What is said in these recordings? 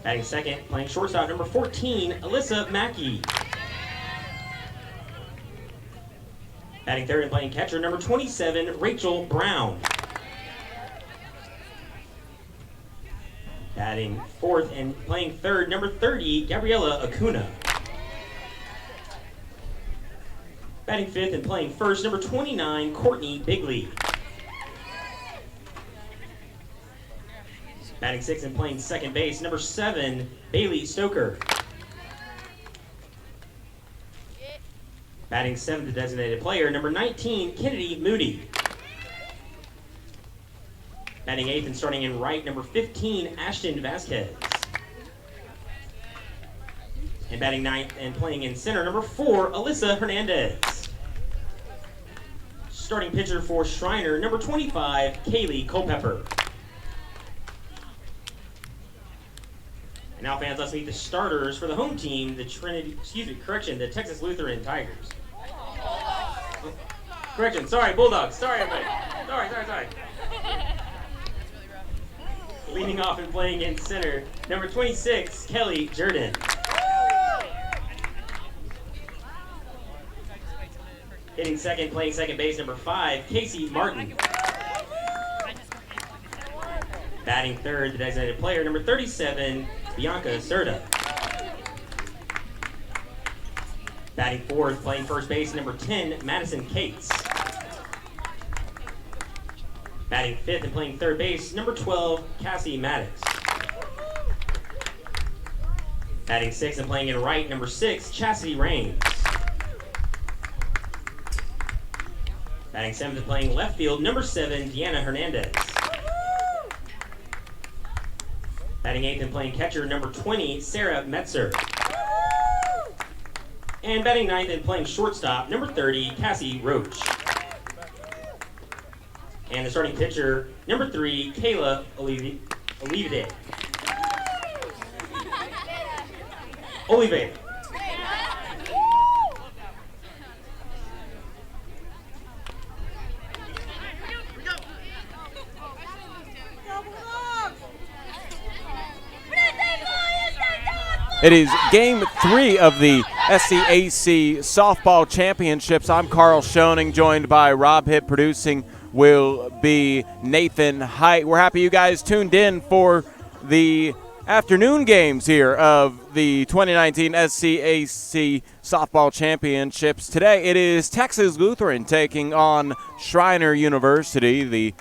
Batting second, playing shortstop, number 14, Alyssa Mackey. Batting third and playing catcher, number 27, Rachel Brown. Batting fourth and playing third, number 30, Gabriella Acuna. Batting fifth and playing first, number 29, Courtney Bigley. Batting sixth and playing second base, number 7, Bailey Stoker. Batting seventh, the designated player, number 19, Kennedy Moody. Batting eighth and starting in right, number 15, Ashton Vasquez. And batting ninth and playing in center, number 4, Alyssa Hernandez. Starting pitcher for Schreiner, number 25, Kaylee Culpepper. And now, fans, let's meet the starters for the home team, the the Texas Lutheran Tigers. Oh, correction, sorry, Bulldogs. Sorry, everybody. Sorry. Leading off and playing in center, number 26, Kelly Jordan. Hitting second, playing second base, number 5, Casey Martin. Batting third, the designated player, number 37, Bianca Serta. Batting fourth, playing first base, number 10, Madison Cates. Batting fifth and playing third base, number 12, Cassie Maddox. Batting sixth and playing in right, number 6, Chastity Raines. Batting seventh and playing left field, number 7, Deanna Hernandez. Batting eighth and playing catcher, number 20, Sarah Metzer. And batting ninth and playing shortstop, number 30, Cassie Roach. And the starting pitcher, number 3, Kayla Oliveira. It is Game 3 of the SCAC Softball Championships. I'm Carl Schoening, joined by Rob Hitt. Producing will be Nathan Height. We're happy you guys tuned in for the afternoon games here of the 2019 SCAC Softball Championships. Today it is Texas Lutheran taking on Schreiner University. The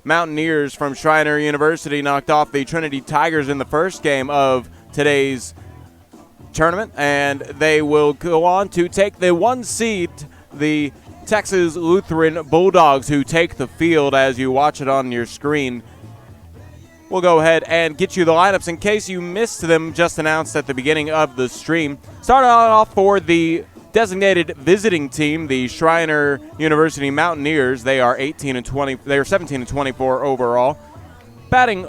Mountaineers from Schreiner University knocked off the Trinity Tigers in the first game of today's tournament, and they will go on to take the 1 seed, the Texas Lutheran Bulldogs, who take the field as you watch it on your screen. We'll go ahead and get you the lineups in case you missed them, just announced at the beginning of the stream. Starting off for the designated visiting team, the Schreiner University Mountaineers. They are 18-20. They are 17-24 overall. Batting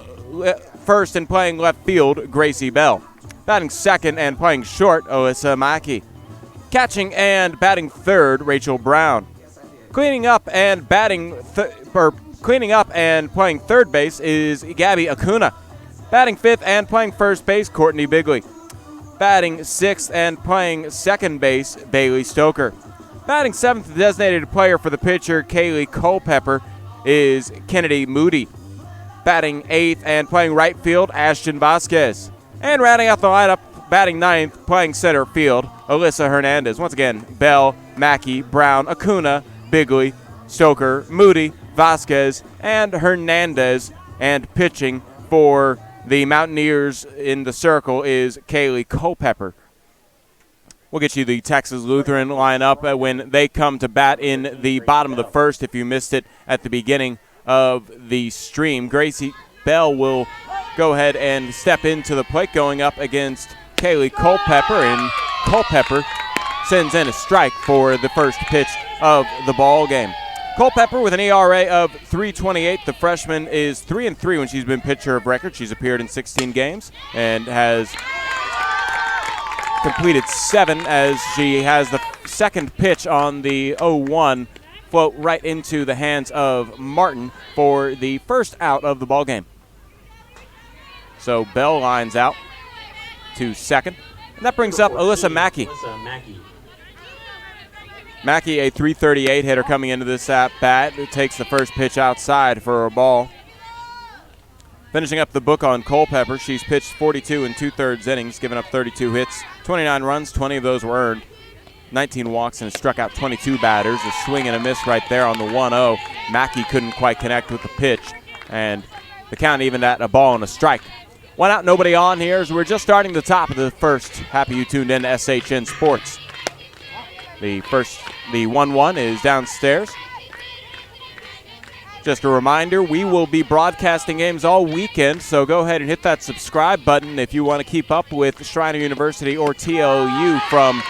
first and playing left field, Gracie Bell. Batting second and playing short, Alyssa Mackey. Catching and batting third, Rachel Brown. Cleaning up and playing third base is Gabby Acuna. Batting fifth and playing first base, Courtney Bigley. Batting sixth and playing second base, Bailey Stoker. Batting seventh, the designated player for the pitcher, Kaylee Culpepper, is Kennedy Moody. Batting eighth and playing right field, Ashton Vasquez. And rounding out the lineup, batting ninth, playing center field, Alyssa Hernandez. Once again, Bell, Mackey, Brown, Acuna, Bigley, Stoker, Moody, Vasquez, and Hernandez. And pitching for the Mountaineers in the circle is Kaylee Culpepper. We'll get you the Texas Lutheran lineup when they come to bat in the bottom of the first, if you missed it at the beginning of the stream. Gracie Bell will go ahead and step into the plate, going up against Kaylee Culpepper, and Culpepper sends in a strike for the first pitch of the ball game. Culpepper with an ERA of 3.28. The freshman is 3-3 when she's been pitcher of record. She's appeared in 16 games and has completed 7 as she has the second pitch on the 0-1 float right into the hands of Martin for the first out of the ball game. So Bell lines out. to second. And that brings up Alyssa Mackey. Mackey, a .338 hitter coming into this at-bat, who takes the first pitch outside for a ball. Finishing up the book on Culpepper, she's pitched 42 and 2/3 innings, giving up 32 hits, 29 runs, 20 of those were earned, 19 walks, and struck out 22 batters. A swing and a miss right there on the 1-0. Mackey couldn't quite connect with the pitch, and the count evened at a ball and a strike. One out, nobody on here as we're just starting the top of the first. Happy you tuned in to SHN Sports. The 1-1 is downstairs. Just a reminder, we will be broadcasting games all weekend, so go ahead and hit that subscribe button if you want to keep up with Schreiner University or TLU from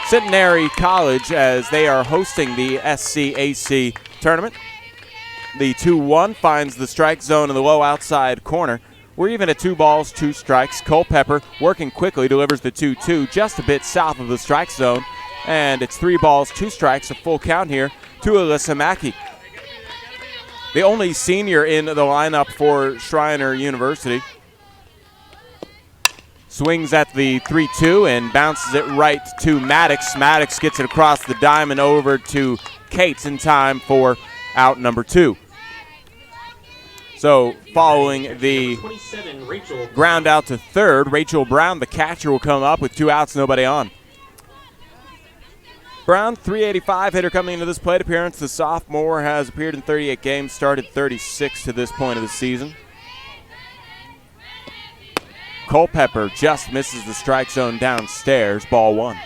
Centenary College as they are hosting the SCAC tournament. The 2-1 finds the strike zone in the low outside corner. We're even at 2 balls, 2 strikes. Culpepper working quickly delivers the 2-2 just a bit south of the strike zone. And it's 3 balls, 2 strikes, a full count here to Alyssa Mackey. The only senior in the lineup for Schreiner University. Swings at the 3-2 and bounces it right to Maddox. Maddox gets it across the diamond over to Cates in time for out number 2. So following the ground out to third, Rachel Brown, the catcher, will come up with 2 outs, nobody on. Brown, .385 hitter coming into this plate appearance. The sophomore has appeared in 38 games, started 36 to this point of the season. Culpepper just misses the strike zone downstairs, ball 1.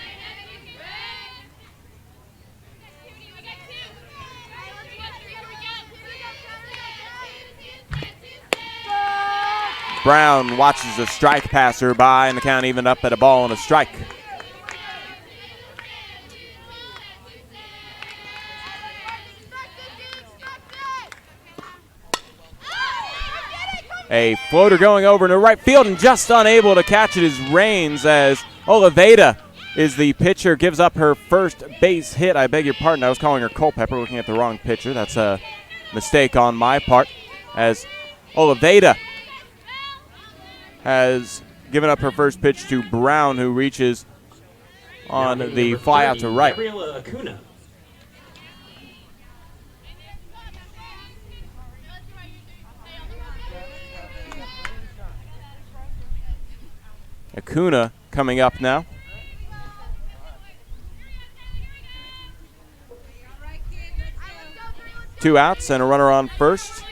Brown watches a strike passer by, and the count evened up at a ball and a strike. A floater going over into right field and just unable to catch it is Rains as Oliveda is the pitcher, gives up her first base hit. I beg your pardon, I was calling her Culpepper, looking at the wrong pitcher. That's a mistake on my part, as Oliveda has given up her first pitch to Brown, who reaches on the fly out to right. Acuna coming up now. Two outs and a runner on first.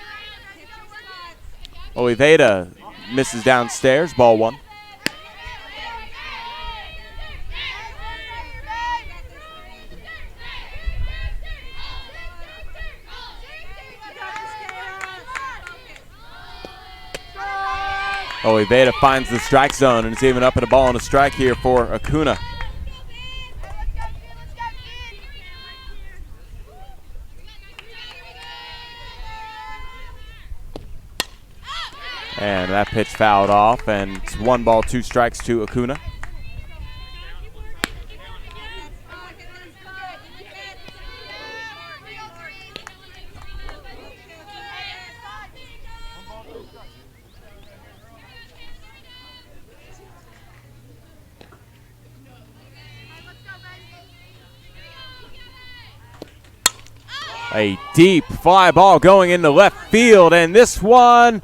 Oliveda misses downstairs, ball 1. Oliveda finds the strike zone, and it's even up at a ball and a strike here for Acuna. And that pitch fouled off, and it's 1 ball, 2 strikes to Acuna. A deep fly ball going into left field, and this one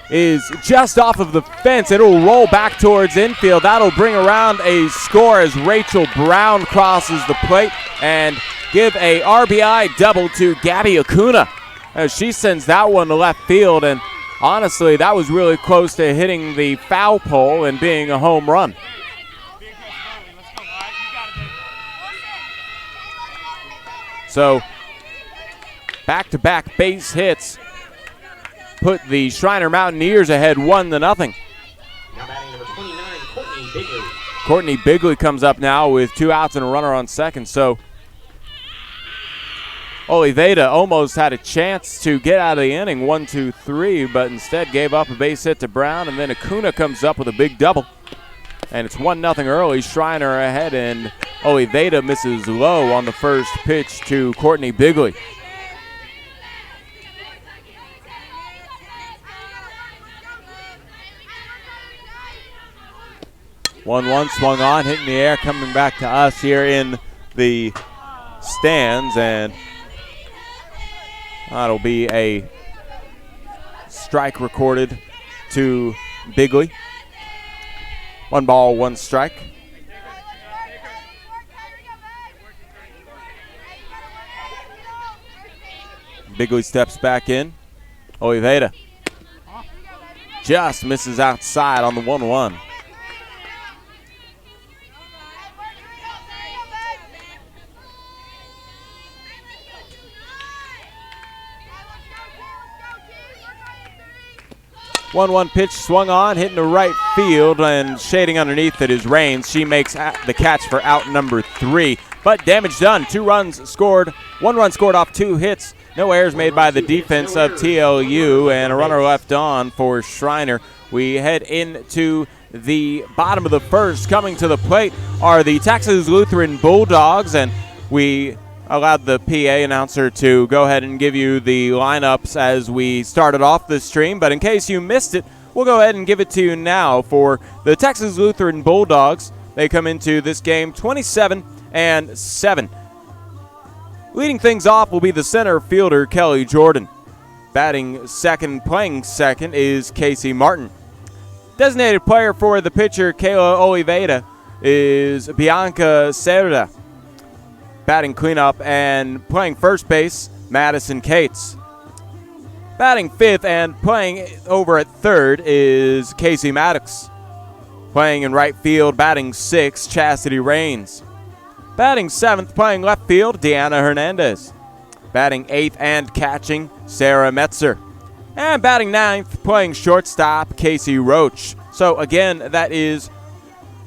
is just off of the fence. It'll roll back towards infield. That'll bring around a score as Rachel Brown crosses the plate and give a RBI double to Gabby Acuna as she sends that one to left field. And honestly, that was really close to hitting the foul pole and being a home run. So back-to-back base hits put the Schreiner Mountaineers ahead 1-0. Now batting number 29, Courtney Bigley. Courtney Bigley comes up now with 2 outs and a runner on second. So Oliveda almost had a chance to get out of the inning, 1-2-3, but instead gave up a base hit to Brown, and then Acuna comes up with a big double. And it's 1-0 early, Schreiner ahead, and Oliveda misses low on the first pitch to Courtney Bigley. 1-1 swung on, hitting the air, coming back to us here in the stands, and that'll be a strike recorded to Bigley. 1 ball, 1 strike. Bigley steps back in. Oliveira just misses outside on the 1-1. One pitch swung on, hitting the right field, and shading underneath it is Rains. She makes the catch for out number 3, but damage done. 2 runs scored, 1 run scored off 2 hits. No errors made by the defense of TLU, and a runner left on for Schreiner. We head into the bottom of the first. Coming to the plate are the Texas Lutheran Bulldogs, and we allowed the PA announcer to go ahead and give you the lineups as we started off the stream, but in case you missed it, we'll go ahead and give it to you now. For the Texas Lutheran Bulldogs, they come into this game 27-7. Leading things off will be the center fielder, Kelly Jordan. Batting second, playing second, is Casey Martin. Designated player for the pitcher, Kayla Oliveira, is Bianca Cerda. Batting cleanup and playing first base, Madison Cates. Batting fifth and playing over at third is Casey Maddox. Playing in right field, batting sixth, Chastity Rains. Batting seventh, playing left field, Deanna Hernandez. Batting eighth and catching, Sarah Metzer. And batting ninth, playing shortstop, Casey Roach. So again, that is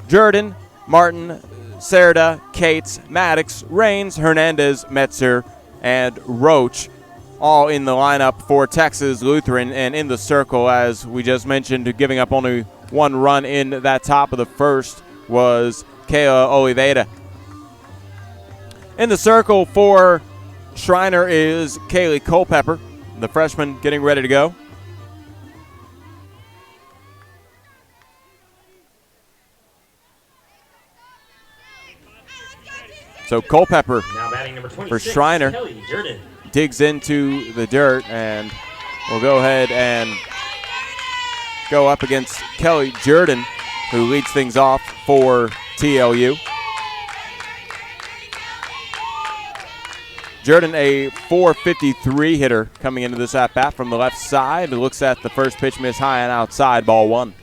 Jordan, Martin, Cerda, Cates, Maddox, Rains, Hernandez, Metzer, and Roach, all in the lineup for Texas Lutheran. And in the circle, as we just mentioned, giving up only 1 run in that top of the first was Kayla Oliveira. In the circle for Schreiner is Kaylee Culpepper, the freshman, getting ready to go. So Culpepper for Schreiner digs into the dirt, and we'll go ahead and go up against Kelly Jordan, who leads things off for TLU. Jordan, a .453 hitter coming into this at-bat from the left side. Looks at the first pitch, miss high and outside, ball 1.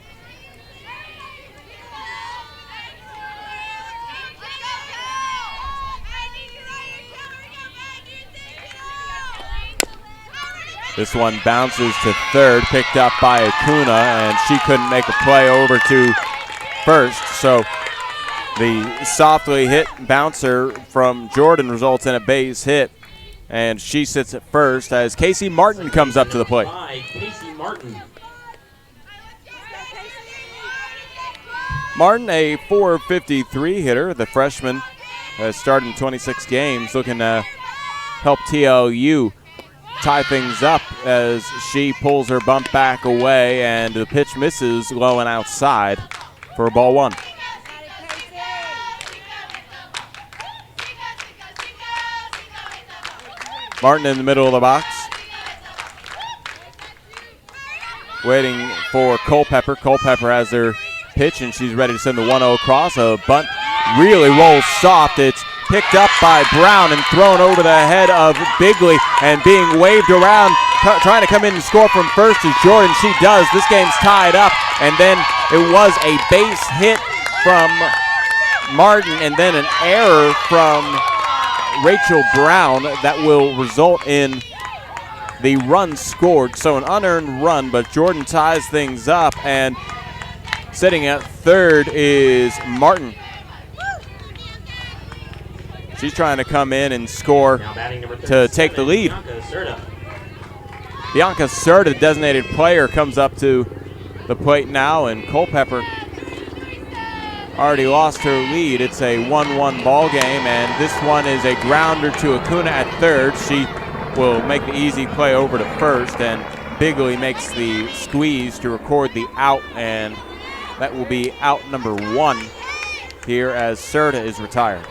This one bounces to third, picked up by Acuna, and she couldn't make a play over to first. So the softly hit bouncer from Jordan results in a base hit, and she sits at first as Casey Martin comes up to the plate. Martin, a .453 hitter. The freshman has started in 26 games, looking to help TLU tie things up as she pulls her bump back away, and the pitch misses low and outside for ball 1. Martin in the middle of the box, waiting for Culpepper. Culpepper has her pitch, and she's ready to send the 1-0 across. A bunt really rolls soft. It's picked up by Brown and thrown over the head of Bigley, and being waved around, trying to come in and score from first is Jordan. She does. This game's tied up, and then it was a base hit from Martin and then an error from Rachel Brown that will result in the run scored. So an unearned run, but Jordan ties things up, and sitting at third is Martin. She's trying to come in and score to take the lead. Bianca Cerda, the designated player, comes up to the plate now, and Culpepper already lost her lead. It's a 1-1 ball game, and this one is a grounder to Acuna at third. She will make the easy play over to first, and Bigley makes the squeeze to record the out, and That will be out number 1 here as Serta is retired.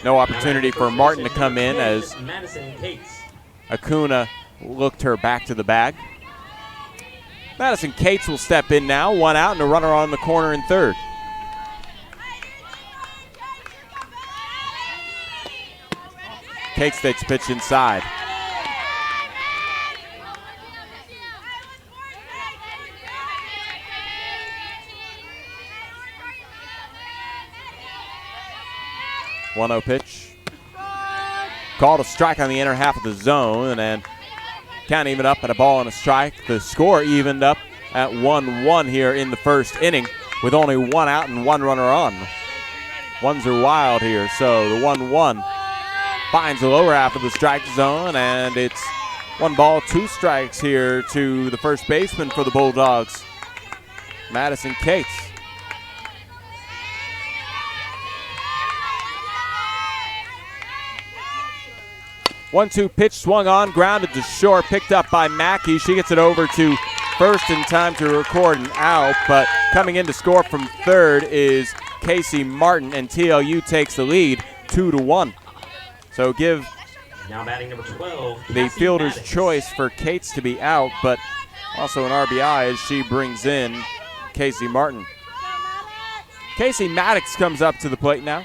No opportunity for Martin to come in as Acuna looked her back to the bag. Madison Cates will step in now, 1 out and a runner on the corner in third. Cates takes pitch inside. One-0 pitch. Called a strike on the inner half of the zone, and then count even up at a ball and a strike. The score evened up at 1-1 here in the first inning with only 1 out and 1 runner on. Ones are wild here, so the 1-1 finds the lower half of the strike zone, and it's 1 ball, 2 strikes here to the first baseman for the Bulldogs, Madison Cates. 1-2 pitch swung on, grounded to short, picked up by Mackey. She gets it over to first in time to record an out, but coming in to score from third is Casey Martin, and TLU takes the lead 2-1. So give now batting number 12, the fielder's choice for Cates to be out, but also an RBI as she brings in Casey Martin. Casey Maddox comes up to the plate now.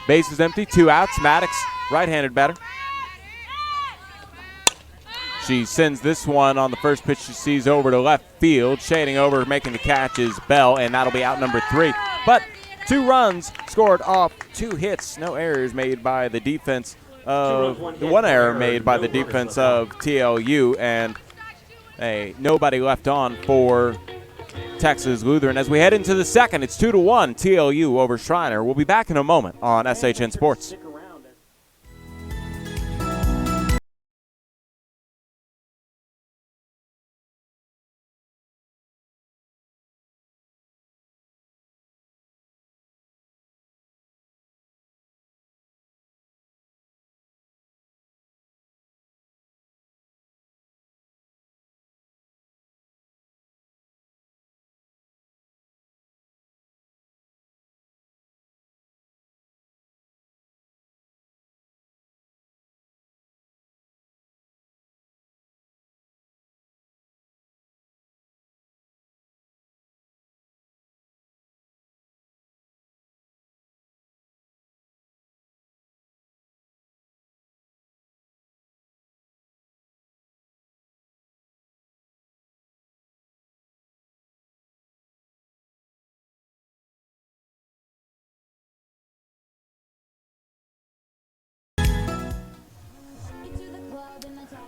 Base is empty, 2 outs. Maddox, right-handed batter. She sends this one on the first pitch she sees over to left field. Shading over, making the catch is Bell, and that'll be out number 3. But 2 runs scored off 2 hits. No errors made by the defense of the 1 error made by the defense of TLU, and nobody left on for Texas Lutheran. As we head into the second, it's 2-1 TLU over Schreiner. We'll be back in a moment on SHN Sports.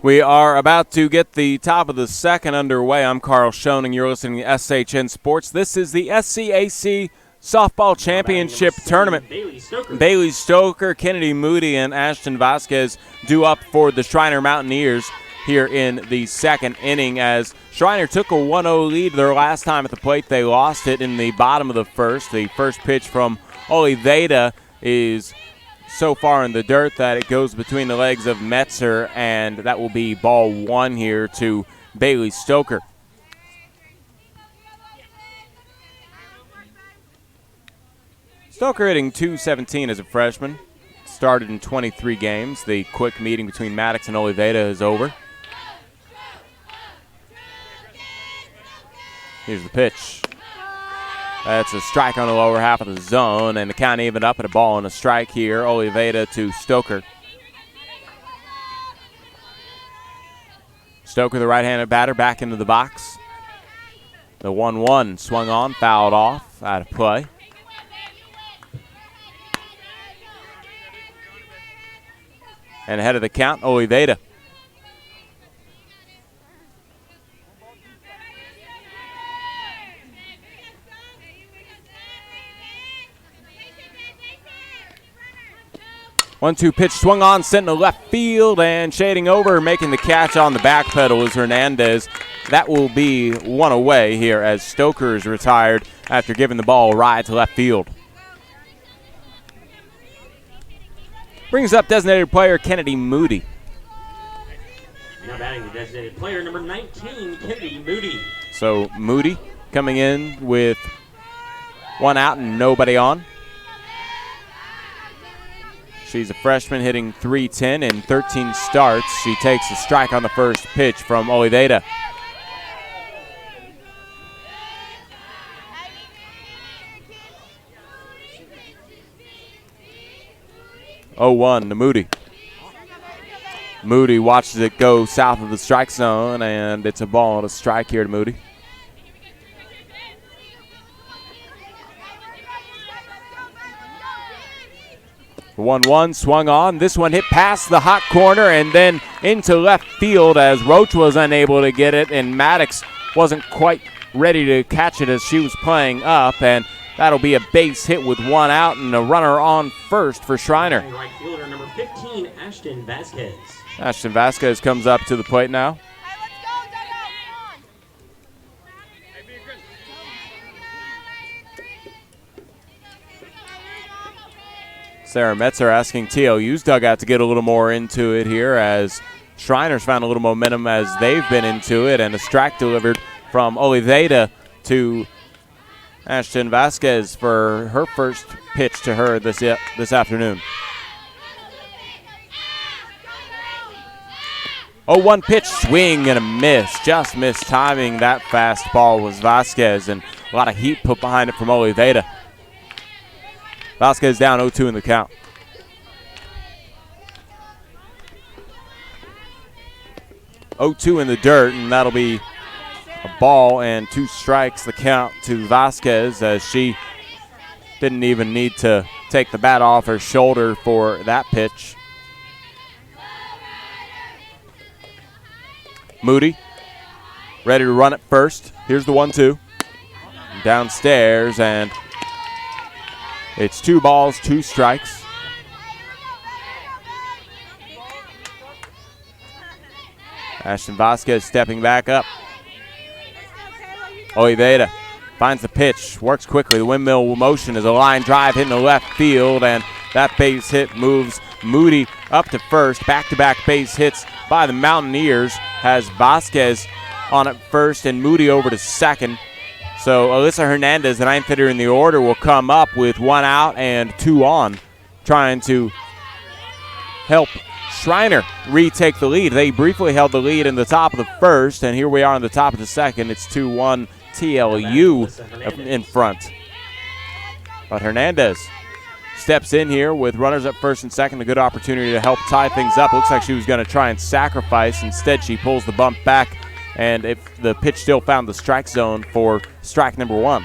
We are about to get the top of the second underway. I'm Carl Schoening. You're listening to SHN Sports. This is the SCAC Softball Championship Tournament. Bailey Stoker, Kennedy Moody, and Ashton Vasquez due up for the Schreiner Mountaineers here in the second inning, as Schreiner took a 1-0 lead their last time at the plate. They lost it in the bottom of the first. The first pitch from Oliveira is so far in the dirt that it goes between the legs of Metzer, and that will be ball 1 here to Bailey Stoker. Stoker hitting .217 as a freshman. Started in 23 games. The quick meeting between Maddox and Oliveira is over. Here's the pitch. That's a strike on the lower half of the zone, and the count evened up at a ball and a strike here. Oliveira to Stoker. Stoker, the right-handed batter, back into the box. The 1-1 swung on, fouled off, out of play. And ahead of the count, Oliveira. One-two pitch swung on, sent to left field, and shading over, making the catch on the back pedal is Hernandez. That will be 1 away here as Stoker is retired after giving the ball a ride to left field. Brings up designated player Kennedy Moody. Now batting the designated player, number 19, Kennedy Moody. So Moody coming in with 1 out and nobody on. She's a freshman hitting .310 in 13 starts. She takes a strike on the first pitch from Oliveira. 0-1 to Moody. Moody watches it go south of the strike zone, and it's a ball and a strike here to Moody. The 1-1 swung on. This one hit past the hot corner and then into left field as Roach was unable to get it, and Maddox wasn't quite ready to catch it as she was playing up, and that'll be a base hit with 1 out and a runner on first for Schreiner. Right fielder number 15, Ashton Vasquez. Ashton Vasquez comes up to the plate now. Sarah Metzer asking TLU's dugout to get a little more into it here as Schreiner's found a little momentum as they've been into it, and a strike delivered from Oliveira to Ashton Vasquez for her first pitch to her this afternoon. 0-1 pitch, swing and a miss. Just missed timing. That fastball was Vasquez, and a lot of heat put behind it from Oliveira. Vasquez down 0-2 in the count. .02 in the dirt, and that'll be a ball and 2 strikes, the count to Vasquez, as she didn't even need to take the bat off her shoulder for that pitch. Moody ready to run it first. Here's the 1-2. Downstairs, and it's 2 balls, 2 strikes. Ashton Vasquez stepping back up. Oliveira finds the pitch, works quickly. The windmill motion is a line drive hitting the left field, and that base hit moves Moody up to first. Back-to-back base hits by the Mountaineers has Vasquez on at first and Moody over to second. So Alyssa Hernandez, the 9th hitter in the order, will come up with 1 out and 2 on, trying to help Schreiner retake the lead. They briefly held the lead in the top of the first, and here we are in the top of the second. It's 2-1 TLU in front. But Hernandez steps in here with runners at first and second, a good opportunity to help tie things up. Looks like she was going to try and sacrifice. Instead, she pulls the bump back, and if the pitch still found the strike zone for strike number 1.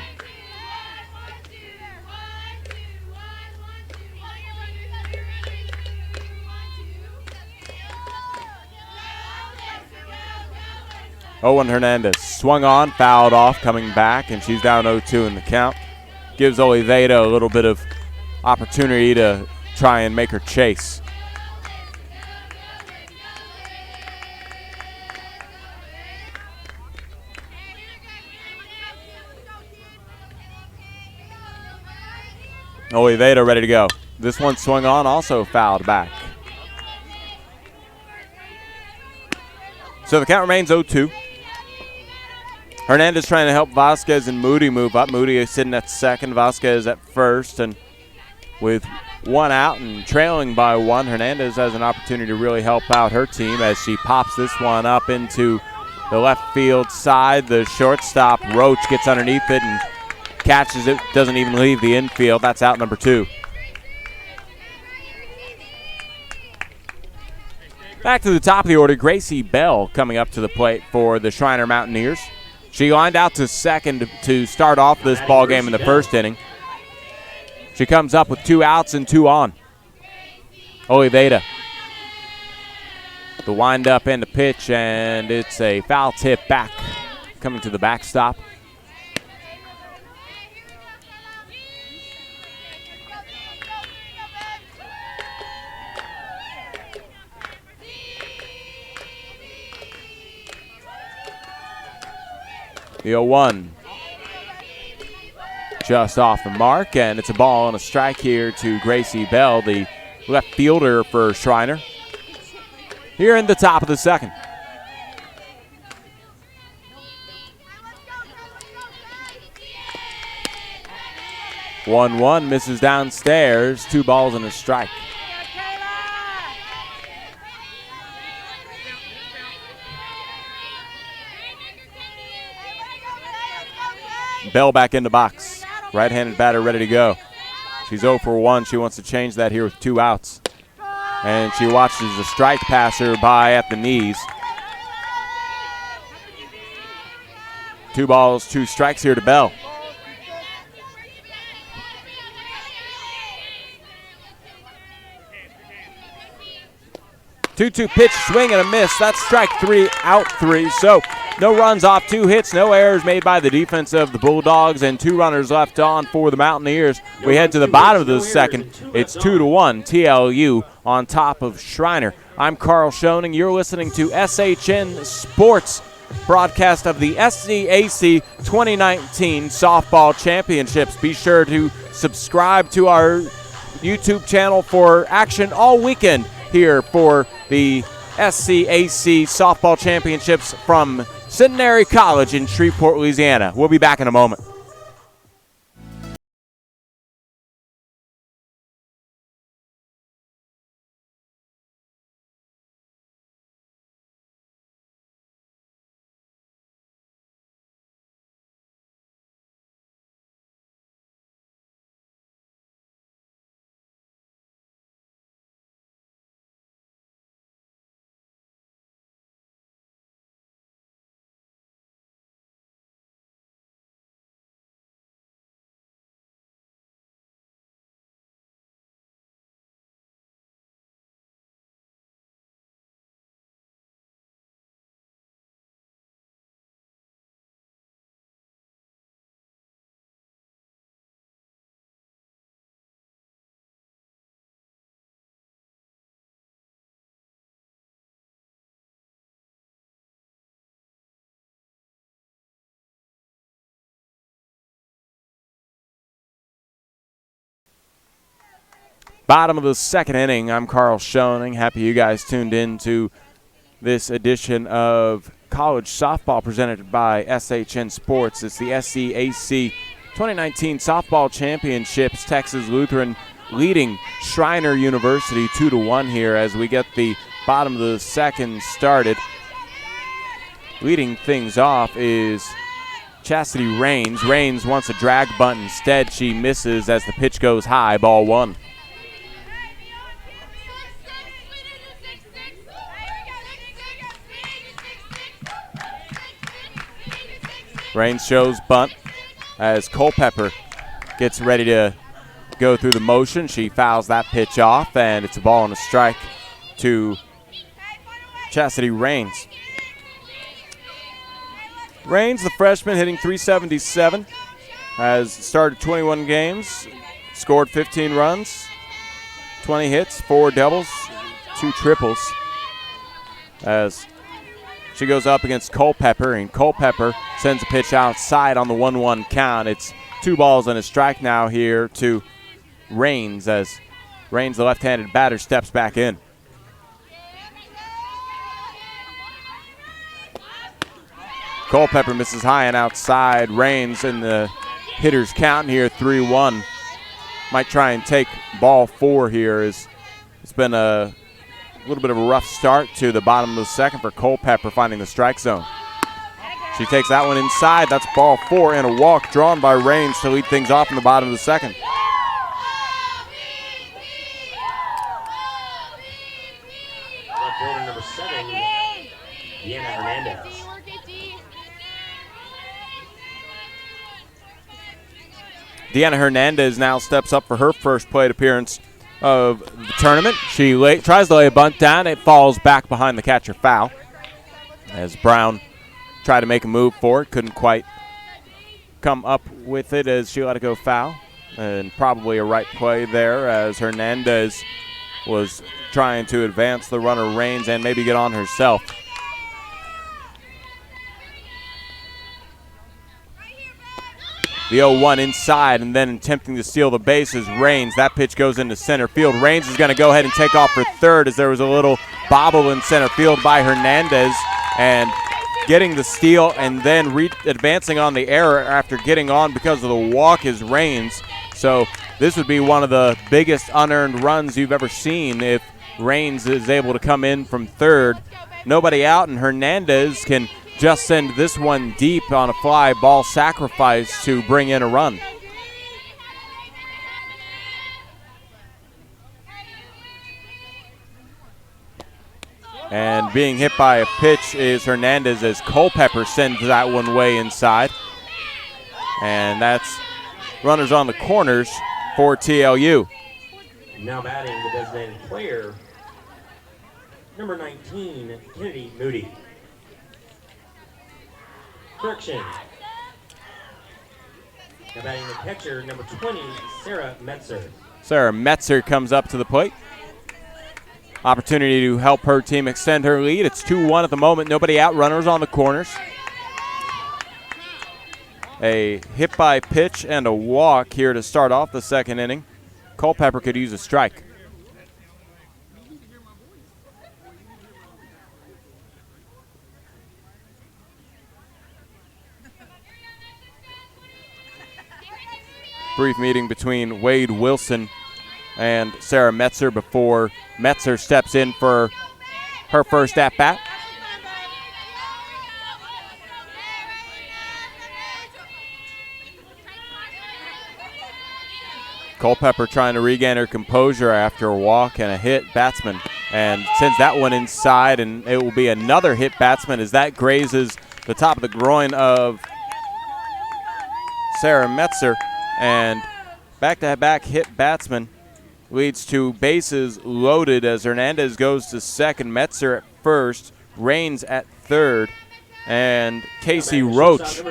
Owen Hernandez swung on, fouled off, coming back, and she's down 0-2 in the count. Gives Oliveira a little bit of opportunity to try and make her chase. Oliveira ready to go. This one swung on, also fouled back. So the count remains 0-2. Hernandez trying to help Vasquez and Moody move up. Moody is sitting at second, Vasquez at first, and with 1 out and trailing by 1, Hernandez has an opportunity to really help out her team as she pops this one up into the left field side. The shortstop, Roach, gets underneath it and catches it, doesn't even leave the infield. That's out number 2. Back to the top of the order, Gracie Bell coming up to the plate for the Schreiner Mountaineers. She lined out to second to start off this ball game in the first inning. She comes up with 2 outs and 2 on. Oliveira. The windup and the pitch, and it's a foul tip back, coming to the backstop. The 0-1 just off the mark, and it's a ball and a strike here to Gracie Bell, the left fielder for Schreiner. Here in the top of the second. 1-1 misses downstairs. 2 balls and a strike. Bell back in the box. Right-handed batter ready to go. She's 0 for 1. She wants to change that here with 2 outs. And she watches the strike passer by at the knees. 2 balls, 2 strikes here to Bell. Two-two pitch, swing and a miss. That's strike 3, out 3. So no runs off 2 hits, no errors made by the defense of the Bulldogs, and 2 runners left on for the Mountaineers. We head to the bottom of the second. It's 2-1 TLU on top of Schreiner. I'm Carl Schoening. You're listening to SHN Sports, broadcast of the SCAC 2019 Softball Championships. Be sure to subscribe to our YouTube channel for action all weekend here for the SCAC Softball Championships from Centenary College in Shreveport, Louisiana. We'll be back in a moment. Bottom of the second inning. I'm Carl Schoening. Happy you guys tuned in to this edition of college softball presented by SHN Sports. It's the SCAC 2019 Softball Championships. Texas Lutheran leading Schreiner University 2-1 here as we get the bottom of the second started. Leading things off is Chastity Raines. Raines wants a drag bunt. Instead, she misses as the pitch goes high, ball 1. Raines shows bunt as Culpepper gets ready to go through the motion. She fouls that pitch off, and it's a ball and a strike to Chastity Raines. Raines, the freshman, hitting .377, has started 21 games, scored 15 runs, 20 hits, 4 doubles, 2 triples, as she goes up against Culpepper, and Culpepper sends a pitch outside on the 1-1 count. It's 2 balls and a strike now here to Raines as Raines, the left-handed batter, steps back in. Culpepper misses high and outside. Raines in the hitter's count here, 3-1. Might try and take ball 4 here. It's been a little bit of a rough start to the bottom of the second for Culpepper finding the strike zone. She takes that one inside. That's ball 4 and a walk drawn by Raines to lead things off in the bottom of the second. Left fielder number 7, Deanna Hernandez. Deanna Hernandez now steps up for her first plate appearance of the tournament. She tries to lay a bunt down. It falls back behind the catcher, foul. As Brown tried to make a move for it, couldn't quite come up with it as she let it go foul. And probably a right play there as Hernandez was trying to advance the runner Raines and maybe get on herself. The 0-1 inside and then attempting to steal the bases. Raines, that pitch goes into center field. Raines is going to go ahead and take off for third as there was a little bobble in center field by Hernandez, and getting the steal and then advancing on the error after getting on because of the walk is Raines. So this would be one of the biggest unearned runs you've ever seen if Raines is able to come in from third. Nobody out, and Hernandez can just send this one deep on a fly ball sacrifice to bring in a run. And being hit by a pitch is Hernandez as Culpepper sends that one way inside. And that's runners on the corners for TLU. Now batting the designated player, number 19, Kennedy Moody. Correction. Now batting the catcher, number 20, Sarah Metzer. Sarah Metzer comes up to the plate. Opportunity to help her team extend her lead. It's 2-1 at the moment. Nobody out. Runners on the corners. A hit by pitch and a walk here to start off the second inning. Culpepper could use a strike. Brief meeting between Wade Wilson and Sarah Metzer before Metzer steps in for her first at-bat. Culpepper trying to regain her composure after a walk and a hit batsman, and sends that one inside, and it will be another hit batsman as that grazes the top of the groin of Sarah Metzer, and back-to-back hit batsman leads to bases loaded as Hernandez goes to second, Metzer at first, Raines at third, and Cassie Roach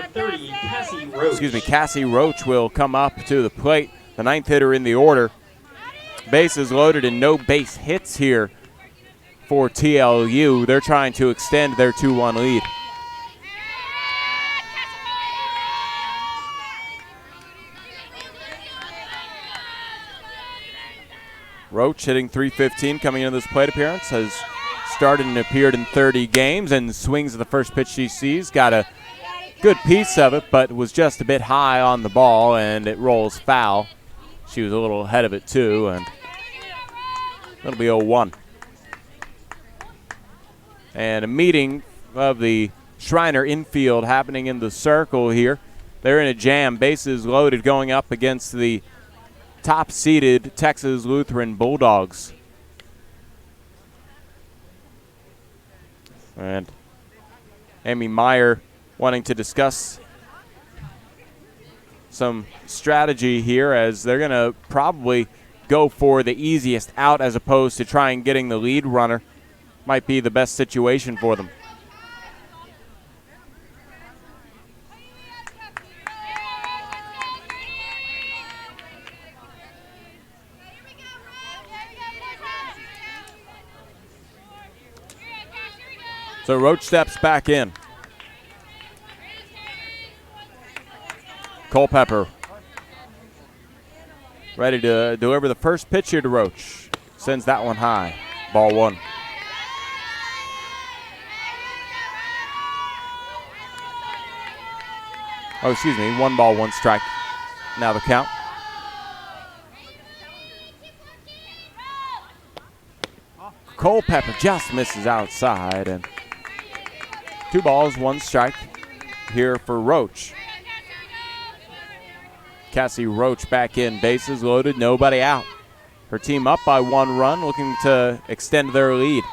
will come up to the plate, the ninth hitter in the order. Bases loaded and no base hits here for TLU. They're trying to extend their 2-1 lead. Roach hitting .315 coming into this plate appearance, has started and appeared in 30 games and swings at the first pitch she sees. Got a good piece of it, but was just a bit high on the ball and it rolls foul. She was a little ahead of it too, and it'll be 0-1. And a meeting of the Schreiner infield happening in the circle here. They're in a jam, bases loaded, going up against the top-seeded Texas Lutheran Bulldogs. And Amy Meyer wanting to discuss some strategy here, as they're going to probably go for the easiest out as opposed to trying getting the lead runner. Might be the best situation for them. So Roach steps back in. Culpepper ready to deliver the first pitch here to Roach. Sends that one high. Ball one. Oh, excuse me. 1 ball, 1 strike. Now the count. Culpepper just misses outside, and 2 balls, 1 strike here for Roach. Cassie Roach back in, bases loaded, nobody out. Her team up by 1 run, looking to extend their lead.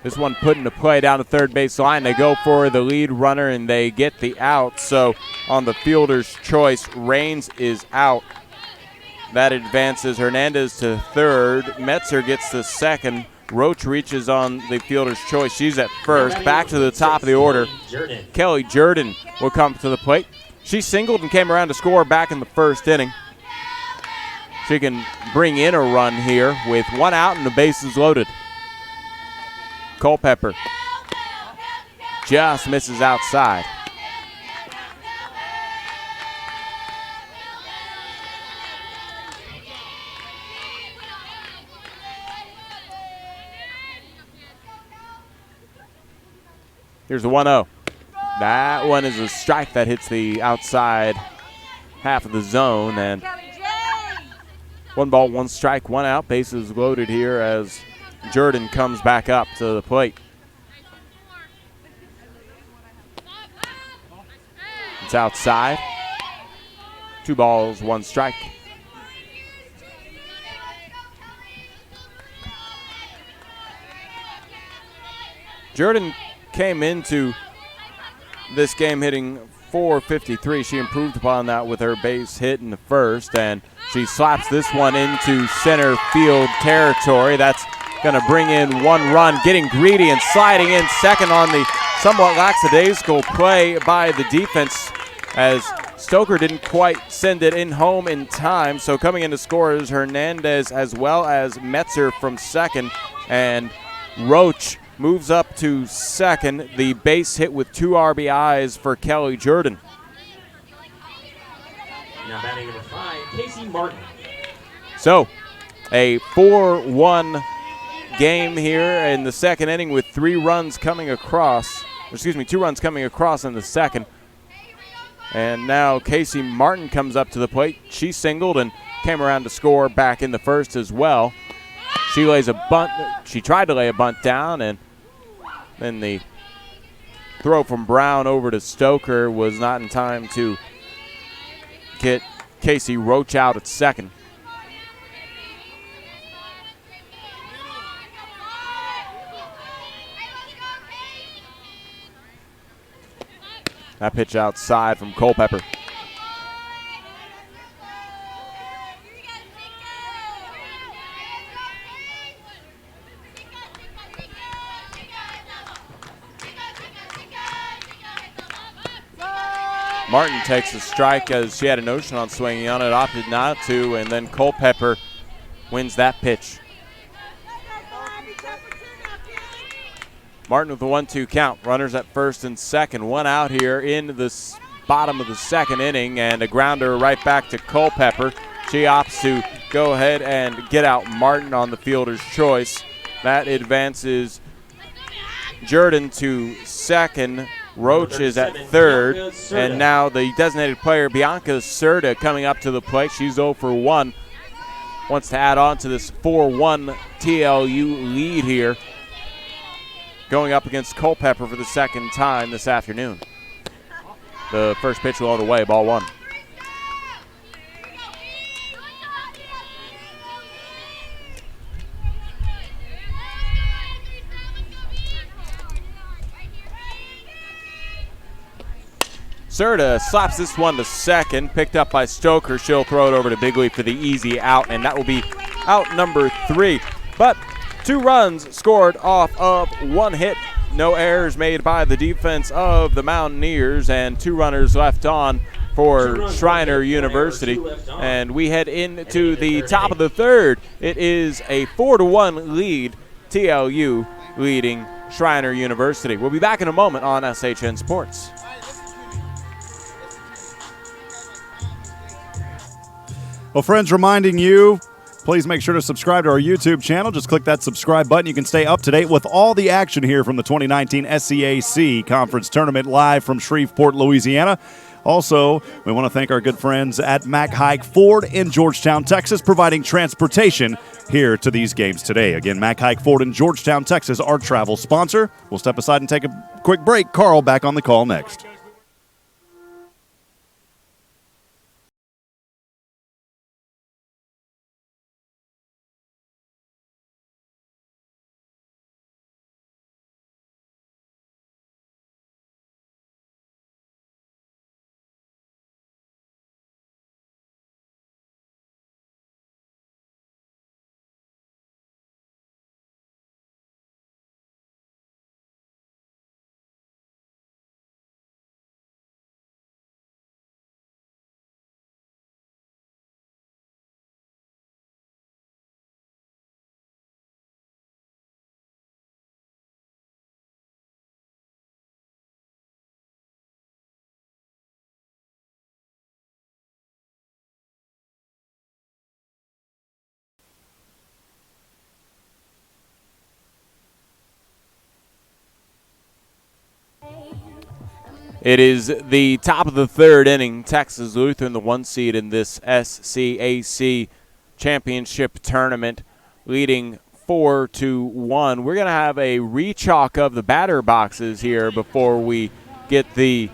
This one put into play down the third base line. They go for the lead runner and they get the out. So on the fielder's choice, Raines is out. That advances Hernandez to third. Metzer gets the second. Roach reaches on the fielder's choice. She's at first. Back to the top of the order. Kelly Jordan will come to the plate. She singled and came around to score back in the first inning. She can bring in a run here with 1 out and the bases loaded. Culpepper just misses outside. Here's the 1-0. That one is a strike that hits the outside half of the zone. And 1 ball, 1 strike, 1 out. Bases loaded here as Jordan comes back up to the plate. It's outside. 2 balls, 1 strike. Jordan came into this game hitting .453. She improved upon that with her base hit in the first, and she slaps this one into center field territory. That's going to bring in 1 run, getting greedy and sliding in second on the somewhat lackadaisical play by the defense, as Stoker didn't quite send it in home in time. So coming in to score is Hernandez as well as Metzer from second, and Roach moves up to second. The base hit with 2 RBIs for Kelly Jordan. Now batting number 5, Casey Martin. So a 4-1 game here in the second inning with 2 runs coming across in the second. And now Casey Martin comes up to the plate. She singled and came around to score back in the first as well. She lays a bunt. She tried to lay a bunt down, and then the throw from Brown over to Stoker was not in time to get Casey Roach out at second. That pitch outside from Culpepper. Martin takes a strike as she had a notion on swinging on it, opted not to, and then Culpepper wins that pitch. Martin with a 1-2 count. Runners at first and second. 1 out here in the bottom of the second inning, and a grounder right back to Culpepper. She opts to go ahead and get out Martin on the fielder's choice. That advances Jordan to second. Roach is at third, and now the designated player, Bianca Serta, coming up to the plate. She's 0 for 1. Wants to add on to this 4-1 TLU lead here, going up against Culpepper for the second time this afternoon. The first pitch will on the way, ball 1. Serta slaps this one to second, picked up by Stoker. She'll throw it over to Bigley for the easy out, and that will be out number 3. But 2 runs scored off of 1 hit. No errors made by the defense of the Mountaineers, and 2 runners left on for Schreiner University. And we head into the top of the third. It is a 4-1 lead, TLU leading Schreiner University. We'll be back in a moment on SHN Sports. Well, friends, reminding you, please make sure to subscribe to our YouTube channel. Just click that subscribe button. You can stay up to date with all the action here from the 2019 SCAC Conference Tournament live from Shreveport, Louisiana. Also, we want to thank our good friends at Mack Hike Ford in Georgetown, Texas, providing transportation here to these games today. Again, Mack Hike Ford in Georgetown, Texas, our travel sponsor. We'll step aside and take a quick break. Carl back on the call next. It is the top of the third inning. Texas Lutheran, the 1 seed in this SCAC championship tournament, leading 4-1. We're going to have a rechalk of the batter boxes here before we get the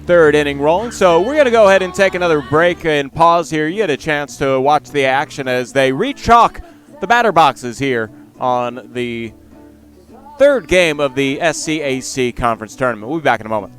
third inning rolling. So we're going to go ahead and take another break and pause here. You get a chance to watch the action as they rechalk the batter boxes here on the third game of the SCAC conference tournament. We'll be back in a moment.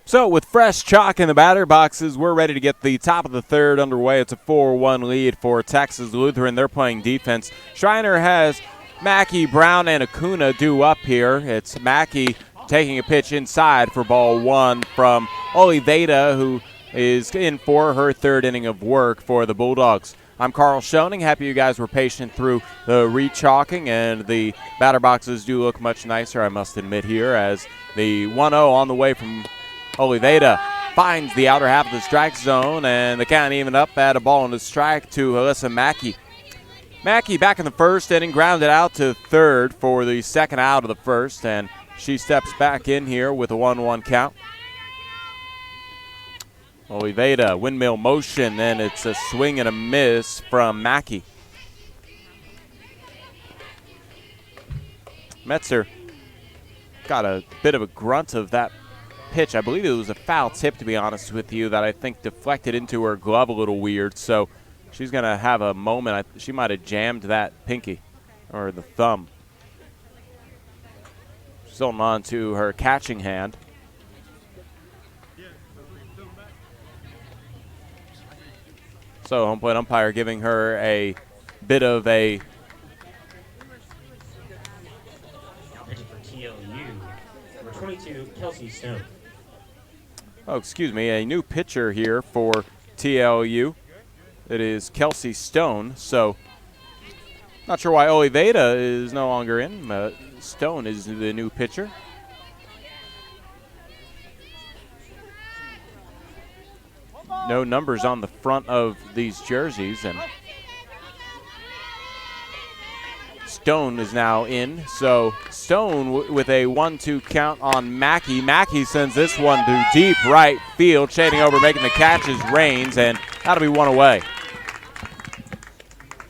So with fresh chalk in the batter boxes, we're ready to get the top of the third underway. It's a 4-1 lead for Texas Lutheran. They're playing defense. Schreiner has Mackey, Brown, and Acuna due up here. It's Mackey taking a pitch inside for ball one from Oliveira, who is in for her third inning of work for the Bulldogs. I'm Carl Schoening. Happy you guys were patient through the rechalking, and the batter boxes do look much nicer, I must admit, here, as the 1-0 on the way from Oliveira finds the outer half of the strike zone, and the count even up at a ball and a strike to Alyssa Mackey. Mackey back in the first inning, grounded out to third for the second out of the first, and she steps back in here with a 1-1 count. Oliveira, windmill motion, and it's a swing and a miss from Mackey. Metzer got a bit of a grunt of that pitch. I believe it was a foul tip, to be honest with you, that I think deflected into her glove a little weird. So she's going to have a moment. She might have jammed that pinky or the thumb. She's holding on to her catching hand. So home plate umpire giving her a bit of a pitching for TLU, number 22, Kelsey Stone. Oh, excuse me, a new pitcher here for TLU. It is Kelsey Stone. So, not sure why Oliveira is no longer in. Stone is the new pitcher. No numbers on the front of these jerseys, and Stone is now in. So Stone with a 1-2 count on Mackey. Mackey sends this one to deep right field. Shading over, making the catches, Rains, and that'll be one away.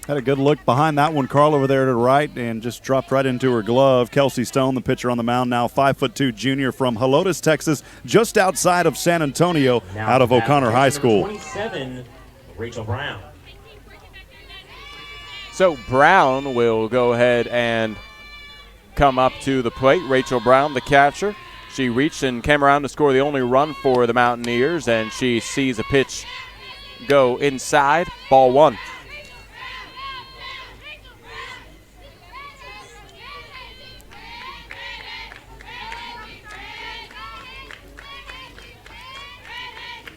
Had a good look behind that one, Carl, over there to the right, and just dropped right into her glove. Kelsey Stone, the pitcher on the mound now, 5'2" junior from Helotes, Texas, just outside of San Antonio, Now out of O'Connor High School. 27, Rachel Brown. So Brown will go ahead and come up to the plate. Rachel Brown, the catcher. She reached and came around to score the only run for the Mountaineers, and she sees a pitch go inside, ball one.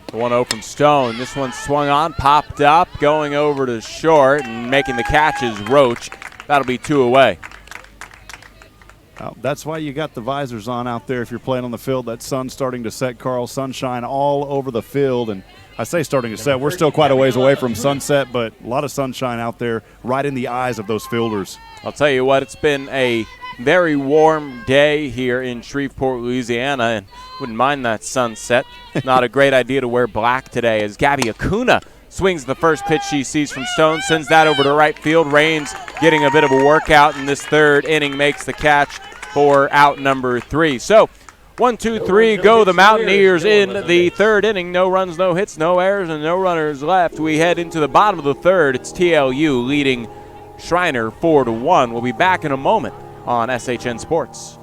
The 1-0 from Stone. This one swung on, popped up, going over to short, and making the catch is Roach. That'll be 2 away. That's why you got the visors on out there if you're playing on the field. That sun's starting to set, Carl. Sunshine all over the field. And I say starting to set. We're still quite a ways away from sunset, but a lot of sunshine out there right in the eyes of those fielders. I'll tell you what, it's been a very warm day here in Shreveport, Louisiana, and wouldn't mind that sunset. Not a great idea to wear black today as Gabby Acuna swings the first pitch she sees from Stone, sends that over to right field. Rains getting a bit of a workout in this third inning, makes the catch for out number 3. So 1, 2, 3 go the Mountaineers in the third inning. No runs, no hits, no errors, and no runners left. We head into the bottom of the third. It's TLU leading Schreiner 4-1. We'll be back in a moment on SHN Sports.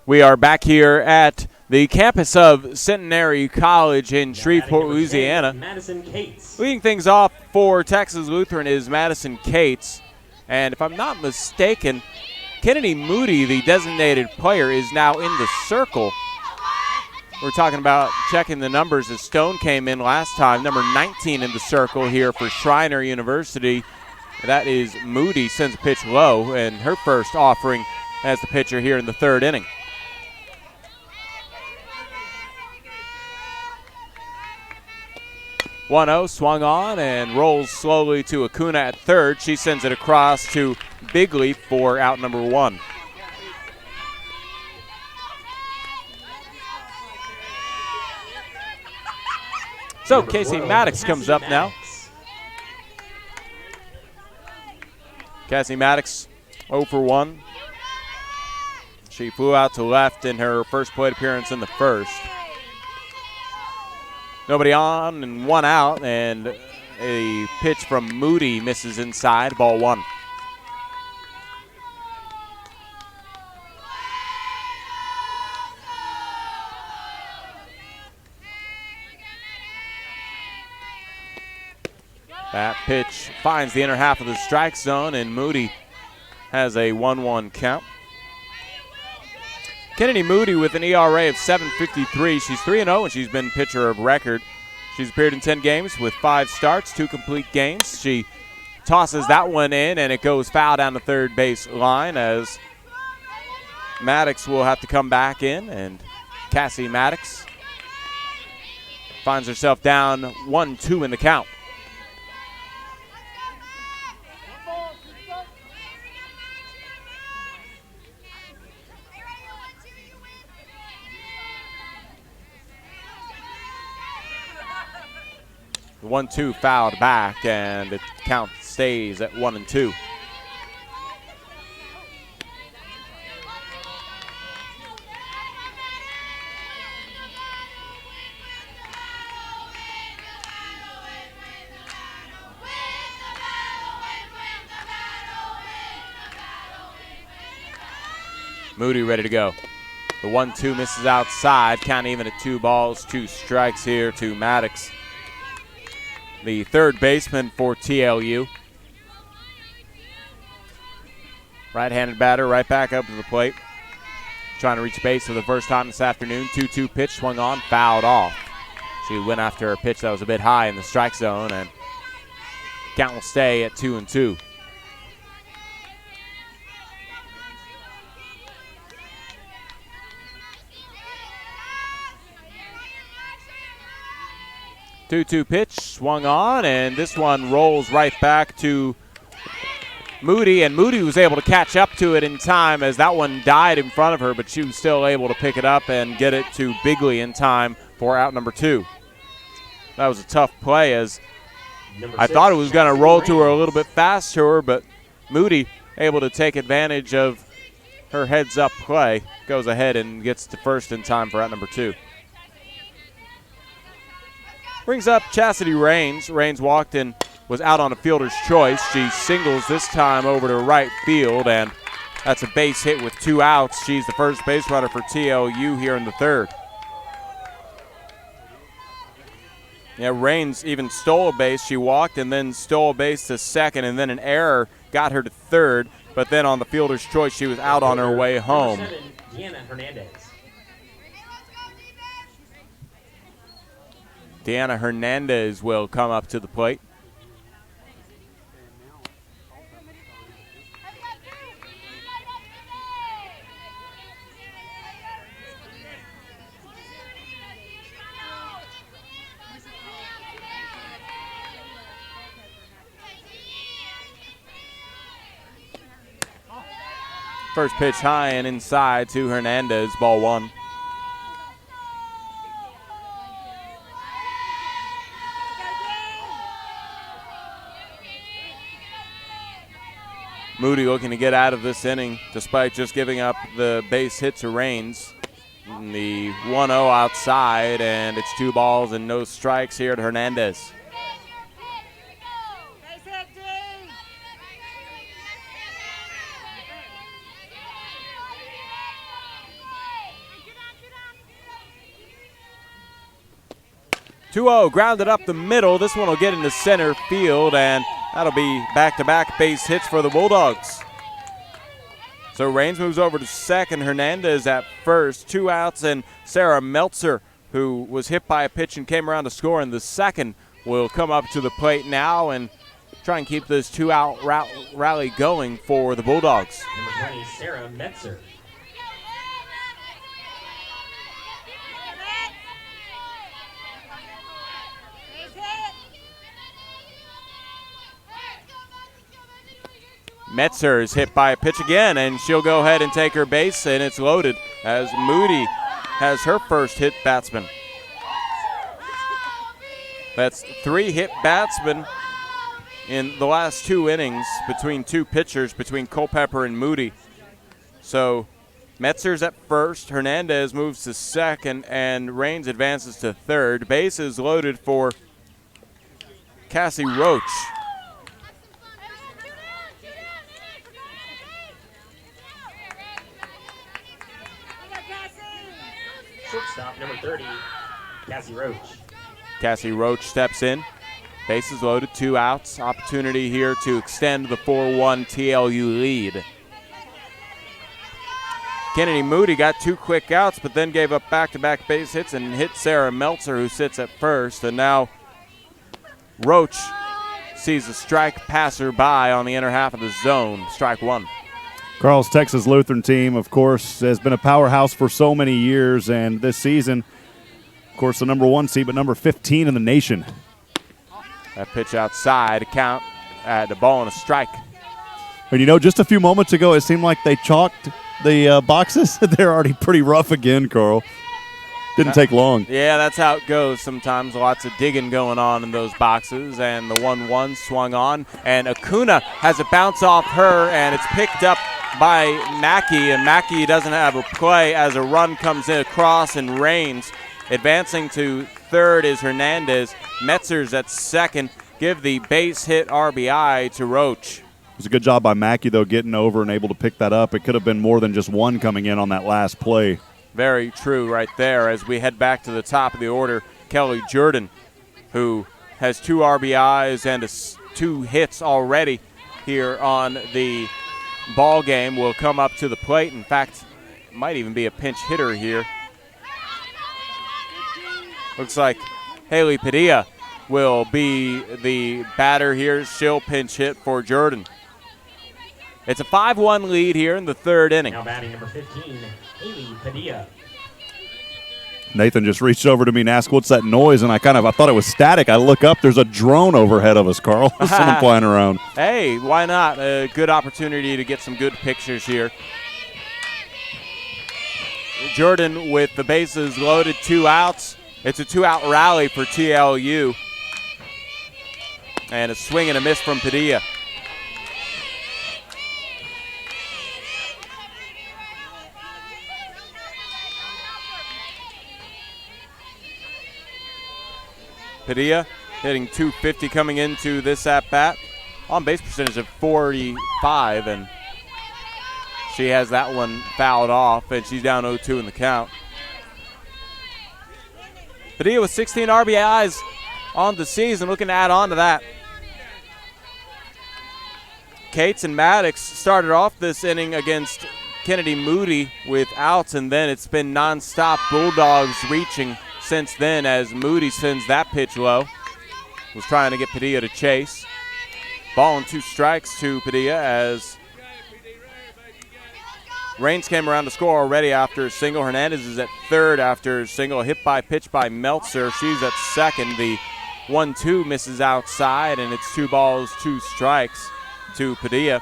We are back here at the campus of Centenary College in Shreveport, Louisiana. Madison Cates. Leading things off for Texas Lutheran is Madison Cates. And if I'm not mistaken, Kennedy Moody, the designated player, is now in the circle. We're talking about checking the numbers as Stone came in last time. Number 19 in the circle here for Schreiner University. That is Moody, sends a pitch low, and her first offering as the pitcher here in the third inning. 1-0, swung on and rolls slowly to Acuna at third. She sends it across to Bigley for out number 1. So Casey Maddox comes up now. Cassie Maddox 0 for 1. She flew out to left in her first plate appearance in the first. Nobody on and 1 out, and a pitch from Moody misses inside, ball 1. That pitch finds the inner half of the strike zone, and Moody has a 1-1 count. Kennedy Moody with an ERA of 7.53. She's 3-0, and she's been pitcher of record. She's appeared in 10 games with 5 starts, 2 complete games. She tosses that one in, and it goes foul down the third base line as Maddox will have to come back in, and Cassie Maddox finds herself down 1-2 in the count. The 1-2 fouled back, and the count stays at 1-2. Moody ready to go. The 1-2 misses outside, count even at 2 balls, 2 strikes here to Maddox, the third baseman for TLU. Right-handed batter right back up to the plate. Trying to reach base for the first time this afternoon. 2-2 pitch swung on, fouled off. She went after a pitch that was a bit high in the strike zone, and count will stay at 2-2. Two-two pitch swung on, and this one rolls right back to Moody, and Moody was able to catch up to it in time as that one died in front of her, but she was still able to pick it up and get it to Bigley in time for out number 2. That was a tough play as I thought it was going to roll to her a little bit faster, but Moody able to take advantage of her heads-up play, goes ahead and gets to first in time for out number 2. Brings up Chastity Raines. Raines walked and was out on a fielder's choice. She singles this time over to right field, and that's a base hit with 2 outs. She's the first base runner for TLU here in the third. Yeah, Raines even stole a base. She walked and then stole a base to second, and then an error got her to third. But then on the fielder's choice, she was out on her way home. Deanna Hernandez will come up to the plate. First pitch high and inside to Hernandez, ball 1. Moody looking to get out of this inning despite just giving up the base hit to Raines. The 1-0 outside, and it's 2 balls and no strikes here to Hernandez. Grounded up the middle. This one will get into center field, and that'll be back-to-back base hits for the Bulldogs. So Raines moves over to second. Hernandez at first. 2 outs, and Sarah Meltzer, who was hit by a pitch and came around to score in the second, will come up to the plate now and try and keep this 2-out rally going for the Bulldogs. Number 20, Sarah Meltzer. Metzer is hit by a pitch again, and she'll go ahead and take her base, and it's loaded as Moody has her first hit batsman. That's 3 hit batsmen in the last 2 innings between 2 pitchers, between Culpepper and Moody. So Metzer's at first, Hernandez moves to second, and Raines advances to third. Bases loaded for Cassie Roach. Shortstop, number 30, Cassie Roach. Cassie Roach steps in. Bases loaded, 2 outs. Opportunity here to extend the 4-1 TLU lead. Kennedy Moody got 2 quick outs, but then gave up back-to-back base hits and hit Sarah Meltzer, who sits at first. And now Roach sees a strike passer by on the inner half of the zone. Strike one. Carl's Texas Lutheran team, of course, has been a powerhouse for so many years, and this season, of course, the number 1 seed, but number 15 in the nation. That pitch outside, count at the ball and a strike. And you know, just a few moments ago, it seemed like they chalked the boxes. They're already pretty rough again, Carl. Didn't take long. Yeah, that's how it goes sometimes. Lots of digging going on in those boxes. And the 1-1 swung on. And Acuna has a bounce off her, and it's picked up by Mackey. And Mackey doesn't have a play as a run comes in across and Rains. Advancing to third is Hernandez. Metzer's at second. Give the base hit RBI to Roach. It was a good job by Mackey, though, getting over and able to pick that up. It could have been more than just one coming in on that last play. Very true right there. As we head back to the top of the order, Kelly Jordan, who has 2 RBIs and 2 hits already here on the ball game, will come up to the plate. In fact, might even be a pinch hitter here. Looks like Haley Padilla will be the batter here. She'll pinch hit for Jordan. It's a 5-1 lead here in the third inning. Now batting number 15, Haley Padilla. Nathan just reached over to me and asked, what's that noise? And I thought it was static. I look up, there's a drone overhead of us, Carl. Someone flying around. Hey, why not? A good opportunity to get some good pictures here. Jordan with the bases loaded, 2 outs. It's a 2-out rally for TLU. And a swing and a miss from Padilla. Padilla hitting .250 coming into this at-bat. On-base percentage of 45, and she has that one fouled off, and she's down 0-2 in the count. Padilla with 16 RBIs on the season, looking to add on to that. Cates and Maddox started off this inning against Kennedy Moody with outs, and then it's been nonstop Bulldogs reaching since then as Moody sends that pitch low. Was trying to get Padilla to chase. Ball and 2 strikes to Padilla as Rains came around to score already after a single. Hernandez is at third after a single. A hit by pitch by Meltzer. She's at second. The 1-2 misses outside, and it's 2 balls, 2 strikes to Padilla.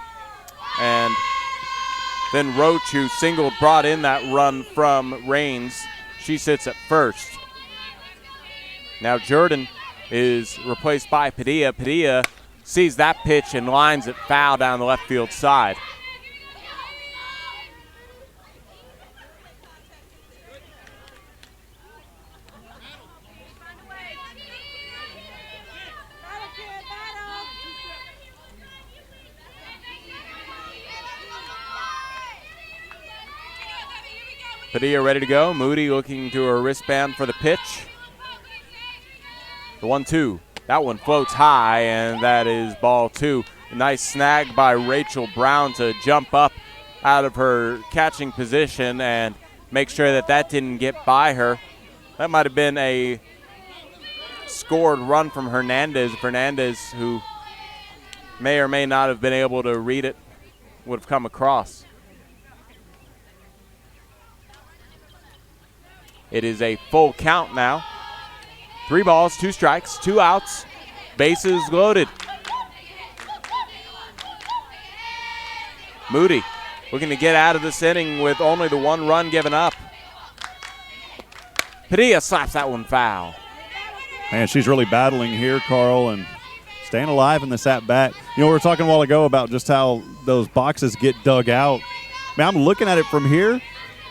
And then Roach, who singled, brought in that run from Rains. She sits at first. Now Jordan is replaced by Padilla. Padilla sees that pitch and lines it foul down the left field side. Padilla ready to go. Moody looking to her wristband for the pitch. The 1-2. That one floats high, and that is ball 2. A nice snag by Rachel Brown to jump up out of her catching position and make sure that that didn't get by her. That might have been a scored run from Hernandez. Hernandez, who may or may not have been able to read it, would have come across. It is a full count now. 3 balls, 2 strikes, 2 outs, bases loaded. Moody looking to get out of this inning with only the 1 run given up. Padilla slaps that one foul. Man, she's really battling here, Carl, and staying alive in this at-bat. You know, we were talking a while ago about just how those boxes get dug out. Man, I'm looking at it from here.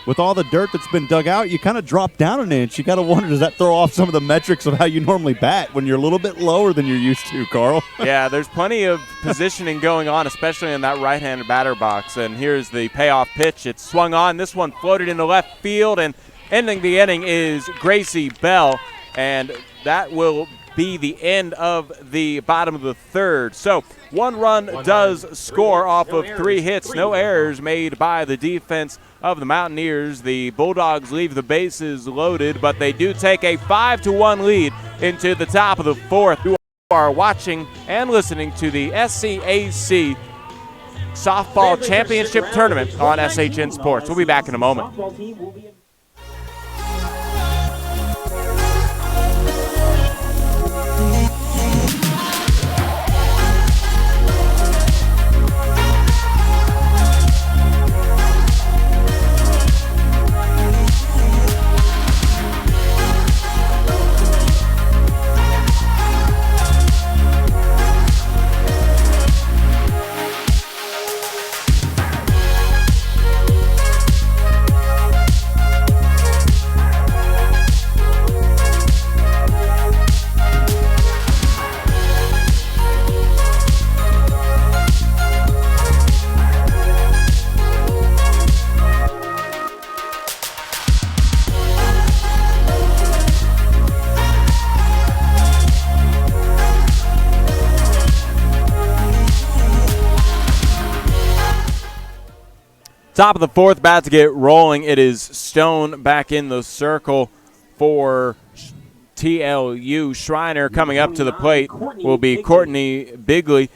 With all the dirt that's been dug out, you kind of drop down an inch. You got to wonder, does that throw off some of the metrics of how you normally bat when you're a little bit lower than you're used to, Carl? Yeah, there's plenty of positioning going on, especially in that right-handed batter box. And here's the payoff pitch. It's swung on. This one floated into left field, and ending the inning is Gracie Bell, and that will be the end of the bottom of the third. So 1 run does score off of 3 hits. No errors made by the defense of the Mountaineers. The Bulldogs leave the bases loaded, but they do take a 5-1 lead into the top of the 4th. Are watching and listening to the SCAC Softball Championship Tournament on SHN Sports. We'll be back in a moment. Top of the fourth, about to get rolling. It is Stone back in the circle for TLU. Schreiner coming up to the plate will be Courtney Bigley.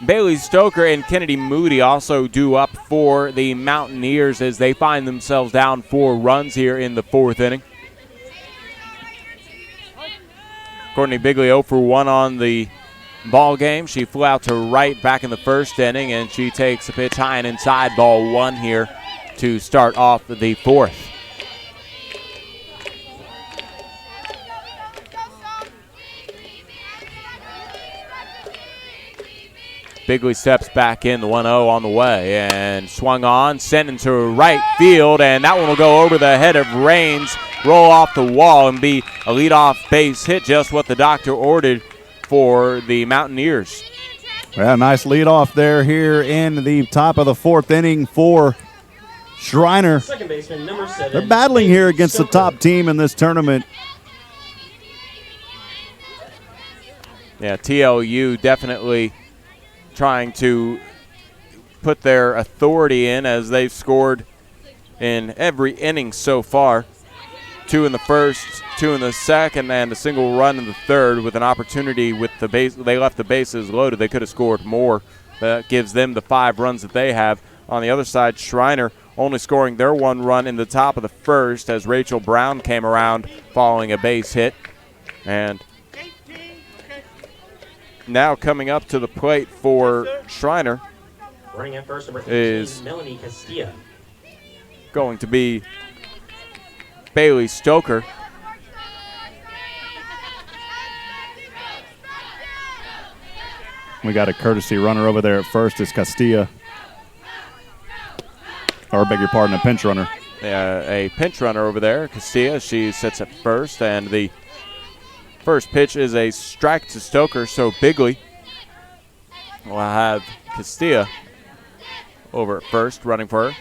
Bailey Stoker and Kennedy Moody also due up for the Mountaineers as they find themselves down 4 runs here in the 4th inning. Courtney Bigley 0 for 1 on the ball game. She flew out to right back in the 1st inning, and she takes a pitch high and inside, ball 1 here to start off the 4th. Bigley steps back in, the 1-0 on the way, and swung on, sent into right field, and that one will go over the head of Rains, roll off the wall, and be a leadoff base hit, just what the doctor ordered for the Mountaineers. Yeah, nice lead off there here in the top of the 4th inning for Schreiner. Second baseman, number 7. They're battling here against the top team in this tournament. Yeah, TLU definitely trying to put their authority in as they've scored in every inning so far. 2 in the 1st, 2 in the 2nd, and a single run in the 3rd with an opportunity with the base. They left the bases loaded. They could have scored more. That gives them the 5 runs that they have. On the other side, Schreiner only scoring their 1 run in the top of the 1st as Rachel Brown came around following a base hit. And now coming up to the plate for Schreiner running at first, number 18, is Melanie Castilla. going to be Bailey Stoker. We got a courtesy runner over there at first. It's Castilla. Or beg your pardon, a pinch runner. A pinch runner over there, Castilla. She sits at first, and the first pitch is a strike to Stoker, so Bigley will have Castilla over at first, running for her.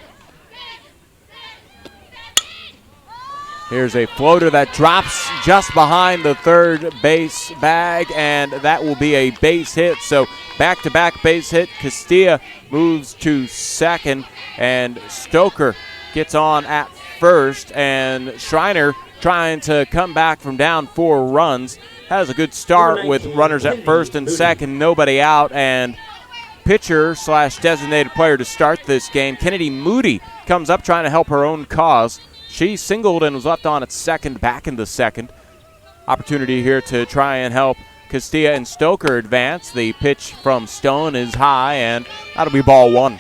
Here's a floater that drops just behind the 3rd base bag, and that will be a base hit. So back-to-back base hit. Castilla moves to 2nd, and Stoker gets on at 1st, and Schreiner trying to come back from down 4 runs. Has a good start with runners at 1st and 2nd, nobody out, and pitcher/designated player to start this game, Kennedy Moody, comes up trying to help her own cause. She singled and was left on at 2nd, back in the 2nd. Opportunity here to try and help Castilla and Stoker advance. The pitch from Stone is high, and that'll be ball 1.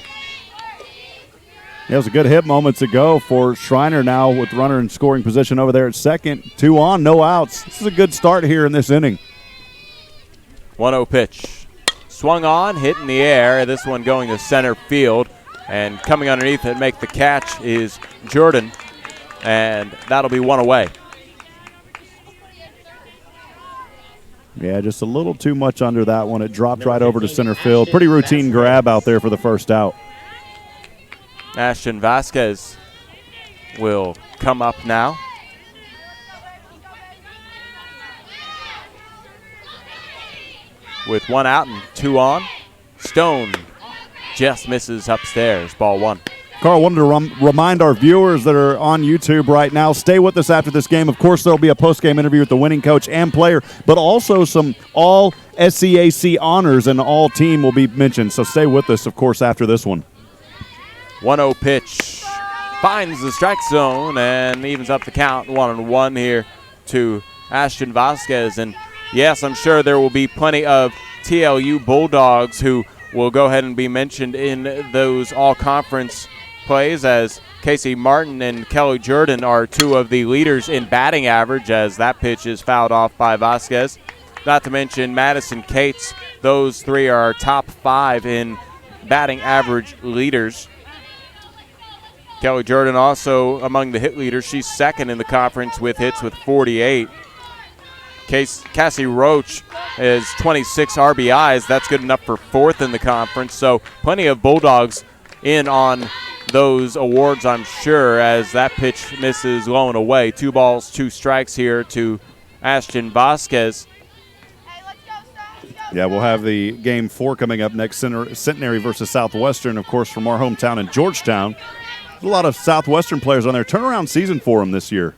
It was a good hit moments ago for Schreiner now with runner in scoring position over there at 2nd. 2 on, no outs. This is a good start here in this inning. 1-0 pitch. Swung on, hit in the air. This one going to center field. And coming underneath it, make the catch is Jordan. And that'll be 1 away. Yeah, just a little too much under that one. It dropped right over to center field. Pretty routine grab out there for the first out. Ashton Vasquez will come up now. With 1 out and 2 on. Stone just misses upstairs. Ball 1. Carl, wanted to remind our viewers that are on YouTube right now, stay with us after this game. Of course, there will be a post-game interview with the winning coach and player, but also some all SCAC honors and all team will be mentioned. So stay with us, of course, after this one. 1-0 pitch. Finds the strike zone and evens up the count 1-1 here to Ashton Vasquez. And yes, I'm sure there will be plenty of TLU Bulldogs who will go ahead and be mentioned in those all-conference plays, as Casey Martin and Kelly Jordan are two of the leaders in batting average, as that pitch is fouled off by Vasquez. Not to mention Madison Cates. Those three are our top 5 in batting average leaders. Kelly Jordan also among the hit leaders. She's second in the conference with hits with 48. Cassie Roach is 26 RBIs. That's good enough for 4th in the conference. So plenty of Bulldogs in on those awards, I'm sure, as that pitch misses low and away. 2 balls, 2 strikes here to Ashton Vasquez. Yeah, we'll have the game 4 coming up next, Centenary versus Southwestern, of course, from our hometown in Georgetown. A lot of Southwestern players on there. Turnaround season for them this year.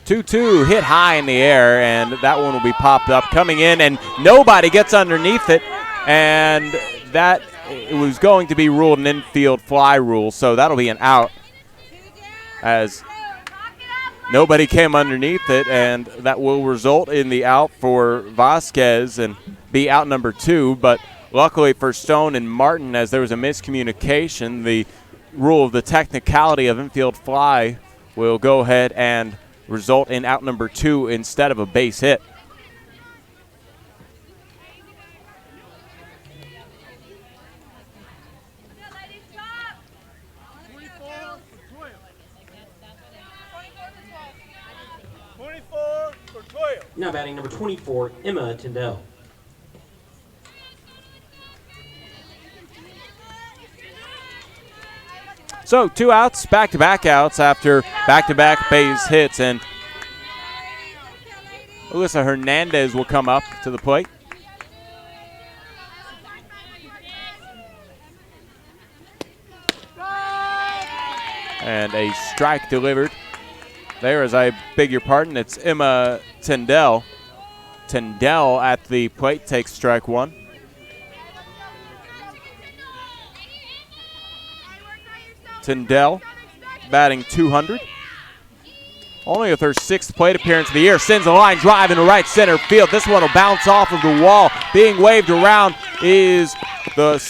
2-2 hit high in the air, and that one will be popped up. Coming in, and nobody gets underneath it, and that it was going to be ruled an infield fly rule, so that'll be an out, as nobody came underneath it, and that will result in the out for Vasquez and be out number 2. But luckily for Stone and Martin, as there was a miscommunication, the rule of the technicality of infield fly will go ahead and result in out number 2 instead of a base hit. Now batting number 24, Emma Tyndall. So 2 outs, back-to-back outs after back-to-back base hits, and Alyssa Hernandez will come up to the plate. And a strike delivered. There, as I beg your pardon, it's Emma Tyndall. Tyndall at the plate takes strike 1. Tyndall batting 200. Only with her 6th plate appearance of the year. Sends a line drive into right center field. This one will bounce off of the wall. Being waved around is the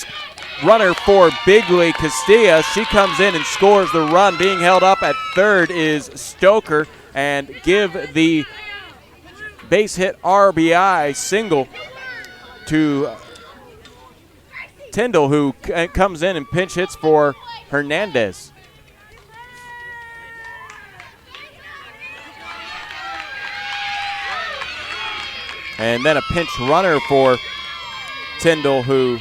runner for Bigley, Castilla. She comes in and scores the run. Being held up at 3rd is Stoker, and give the base hit RBI single to Tyndall, who comes in and pinch hits for Hernandez. And then a pinch runner for Tyndall, who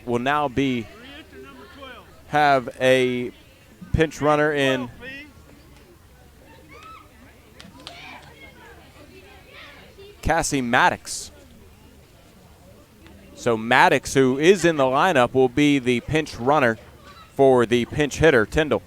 will now have a pinch runner in Cassie Maddox. So Maddox, who is in the lineup, will be the pinch runner for the pinch hitter, Tyndall.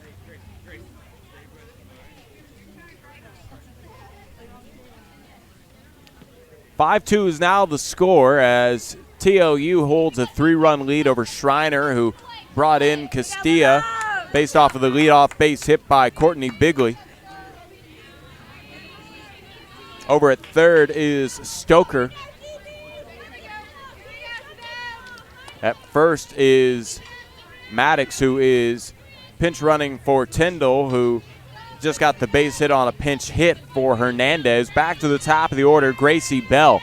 (5-2) is now the score, as TLU holds a 3-run lead over Schreiner, who brought in Castilla based off of the leadoff base hit by Courtney Bigley. Over at 3rd is Stoker. At 1st is Maddox, who is pinch running for Tyndall, who just got the base hit on a pinch hit for Hernandez. Back to the top of the order, Gracie Bell.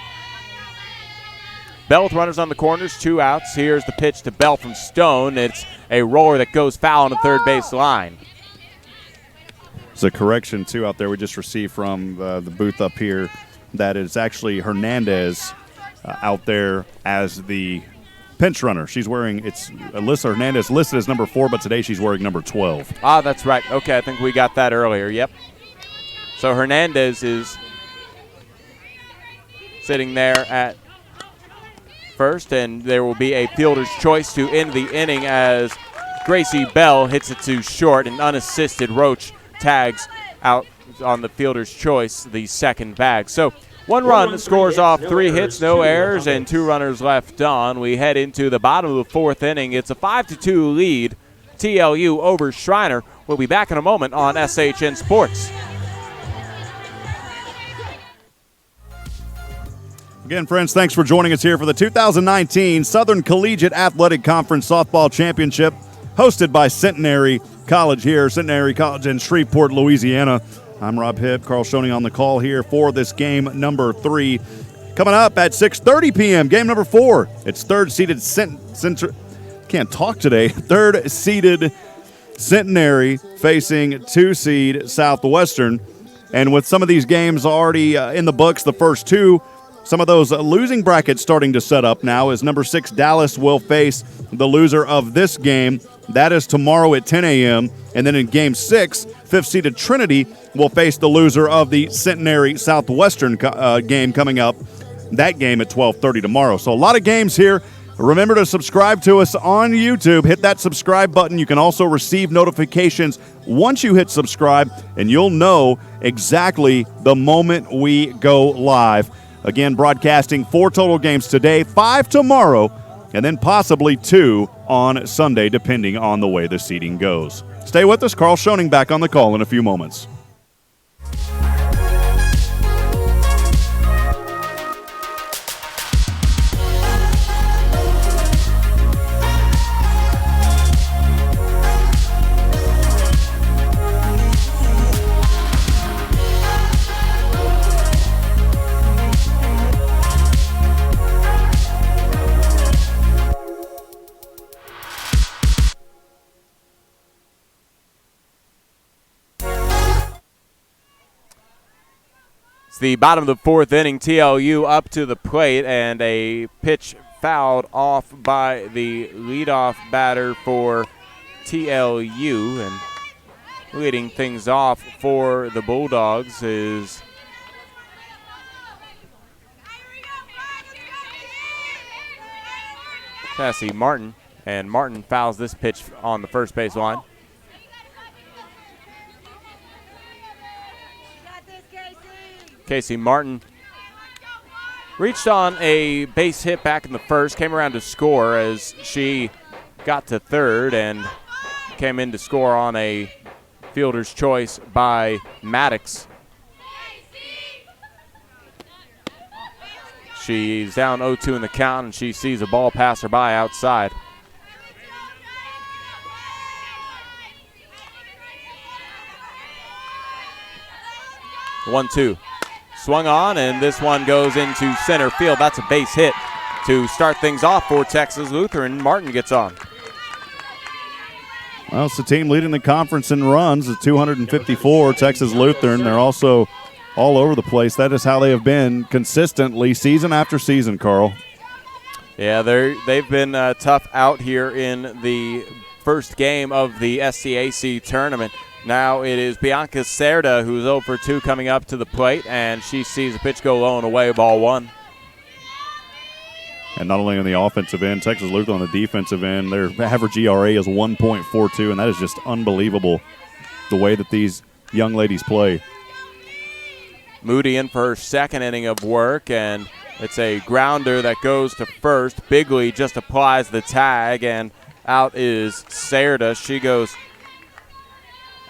Bell with runners on the corners, 2 outs. Here's the pitch to Bell from Stone. It's a roller that goes foul on the 3rd base line. It's a correction, too, out there we just received from the booth up here, that it's actually Hernandez out there as the pinch runner. She's wearing, it's Alyssa Hernandez listed as number 4, but today she's wearing number 12. Ah, that's right. Okay, I think we got that earlier. Yep. So Hernandez is sitting there at first, and there will be a fielder's choice to end the inning as Gracie Bell hits it to short, and unassisted Roach tags out on the fielder's choice the second bag. So 1 run scores off 3 hits, no errors, and 2 runners left on. We head into the bottom of the 4th inning. It's a 5-2 lead, TLU over Schreiner. We'll be back in a moment on SHN Sports. Again, friends, thanks for joining us here for the 2019 Southern Collegiate Athletic Conference Softball Championship, hosted by Centenary College here, Centenary College in Shreveport, Louisiana. I'm Rob Hipp, Carl Schoening on the call here for this game number 3. Coming up at 6:30 p.m., game number 4. It's third-seeded third-seeded Centenary facing 2-seed Southwestern. And with some of these games already in the books, the first 2, some of those losing brackets starting to set up now as number 6 Dallas will face the loser of this game. That is tomorrow at 10 a.m. And then in game 6, 5th-seeded Trinity will face the loser of the Centenary Southwestern game coming up. That game at 12:30 tomorrow. So a lot of games here. Remember to subscribe to us on YouTube. Hit that subscribe button. You can also receive notifications once you hit subscribe, and you'll know exactly the moment we go live. Again, broadcasting 4 total games today, 5 tomorrow, and then possibly 2 on Sunday, depending on the way the seeding goes. Stay with us. Carl Schoening back on the call in a few moments. The bottom of the 4th inning, TLU up to the plate, and a pitch fouled off by the leadoff batter for TLU. And leading things off for the Bulldogs is Cassie Martin, and Martin fouls this pitch on the first base line. Casey Martin reached on a base hit back in the first, came around to score as she got to third and came in to score on a fielder's choice by Maddox. She's down 0-2 in the count, and she sees a ball pass her by outside. One-two. Swung on, and this one goes into center field. That's a base hit to start things off for Texas Lutheran. Martin gets on. Well, it's the team leading the conference in runs at 254, Texas Lutheran. They're also all over the place. That is how they have been consistently season after season, Carl. Yeah, they've been tough out here in the first game of the SCAC tournament. Now it is Bianca Cerda who's 0 for 2 coming up to the plate, and she sees a pitch go low and away, ball 1. And not only on the offensive end, Texas Lutheran on the defensive end, their average ERA is 1.42, and that is just unbelievable the way that these young ladies play. Moody in for her second inning of work, and it's a grounder that goes to first. Bigley just applies the tag, and out is Cerda. She goes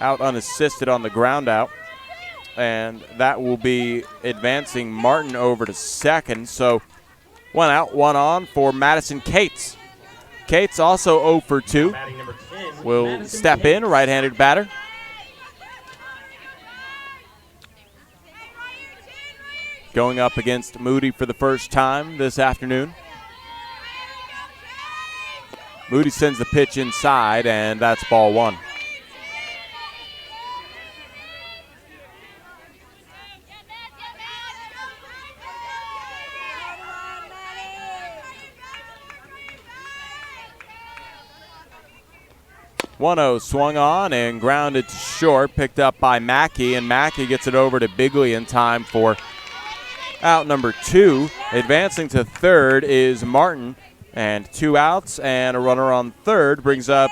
out unassisted on the ground out, and that will be advancing Martin over to second. So 1 out, 1 on for Madison Cates. Cates also 0 for 2. Will step in, right-handed batter. Going up against Moody for the first time this afternoon. Moody sends the pitch inside, and that's ball 1. One-0 swung on and grounded to short, picked up by Mackey, and Mackey gets it over to Bigley in time for out number 2. Advancing to third is Martin, and 2 outs and a runner on third brings up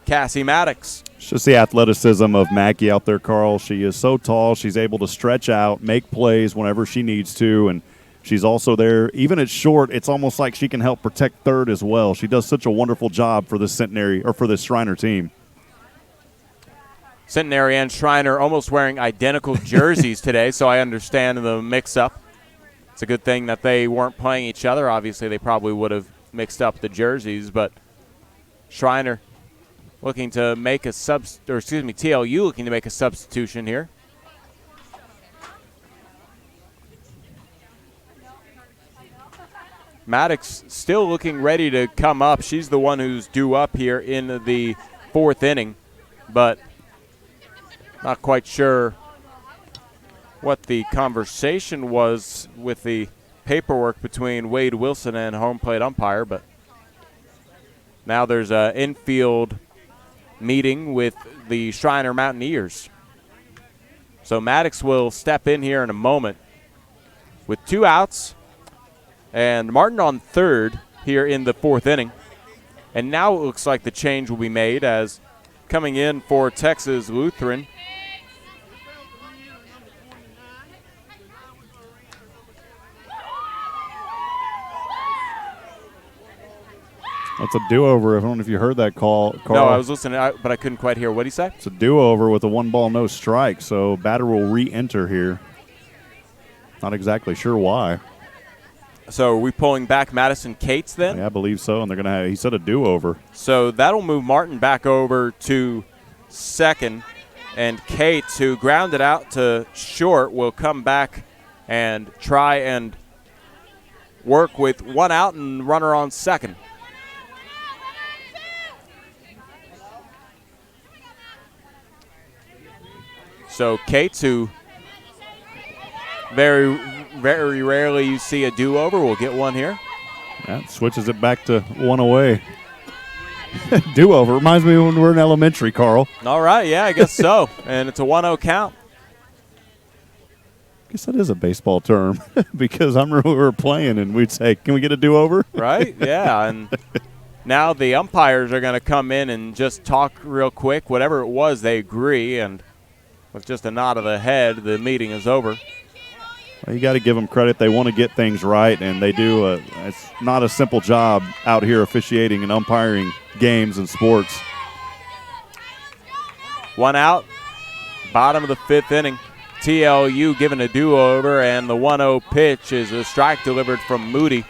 Cassie Maddox. It's just the athleticism of Mackie out there, Carl. She is so tall. She's able to stretch out, make plays whenever she needs to, and she's also there. Even at short, it's almost like she can help protect third as well. She does such a wonderful job for the Centenary or for the Schreiner team. Centenary and Schreiner almost wearing identical jerseys today, so I understand the mix-up. It's a good thing that they weren't playing each other. Obviously, they probably would have mixed up the jerseys, but Schreiner looking to make a TLU looking to make a substitution here. Maddox still looking ready to come up. She's the one who's due up here in the 4th inning, but not quite sure what the conversation was with the paperwork between Wade Wilson and home plate umpire, but now there's an infield meeting with the Schreiner Mountaineers. So Maddox will step in here in a moment with 2 outs and Martin on third here in the 4th inning. And now it looks like the change will be made as coming in for Texas Lutheran, That's a do-over. I don't know if you heard that call, Carl. No, I was listening, but I couldn't quite hear. What did he say? It's a do-over with a 1-ball, no strike, so batter will re-enter here. Not exactly sure why. So are we pulling back Madison Cates then? Yeah, I believe so, and they're going to have, he said a do-over. So that'll move Martin back over to second, and Cates, who grounded out to short, will come back and try and work with 1 out and runner on second. So Cates, who very rarely you see a do-over, will get one here. That switches it back to 1 away. Do-over. Reminds me of when we were in elementary, Carl. All right, yeah, I guess so. And it's a 1-0 count. I guess that is a baseball term because I remember we were playing and we'd say, can we get a do-over? Right, yeah. And now the umpires are going to come in and just talk real quick. Whatever it was, they agree, and with just a nod of the head, the meeting is over. Well, you got to give them credit. They want to get things right, and they do. It's not a simple job out here officiating and umpiring games and sports. 1 out, bottom of the 5th inning. TLU given a do-over, and the 1-0 pitch is a strike delivered from Moody.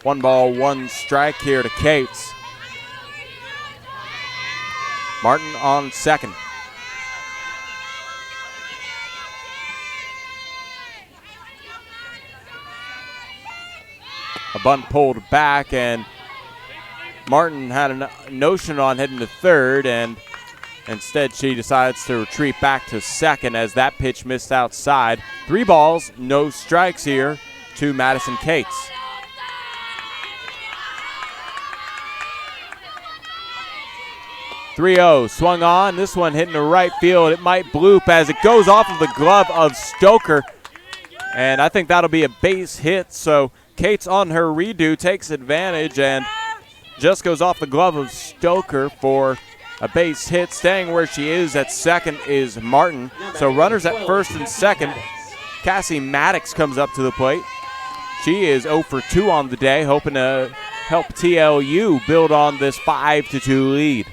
1 ball, 1 strike here to Cates. Martin on second. A bunt pulled back, and Martin had a notion on heading to third, and instead she decides to retreat back to second as that pitch missed outside. 3 balls, no strikes here to Madison Cates. .3-0 swung on. This one hitting the right field. It might bloop as it goes off of the glove of Stoker, and I think that'll be a base hit. So Cates on her redo takes advantage and just goes off the glove of Stoker for a base hit. Staying where she is at second is Martin. So runners at first and second. Cassie Maddox comes up to the plate. She is 0 for 2 on the day, hoping to help TLU build on this 5-2 lead.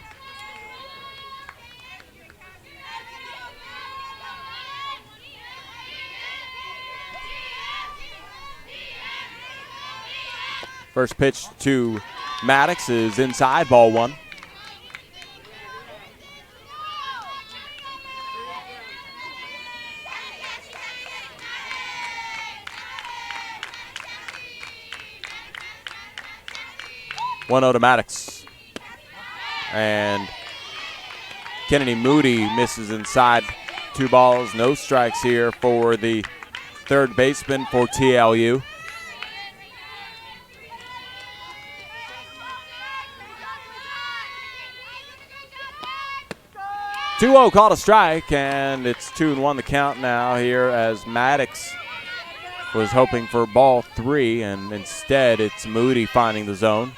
First pitch to Maddox is inside, ball 1. .1-0 to Maddox. And Kennedy Moody misses inside. 2 balls, no strikes here for the third baseman for TLU. .2-0 called a strike, and it's 2-1 the count now here as Maddox was hoping for ball 3, and instead it's Moody finding the zone.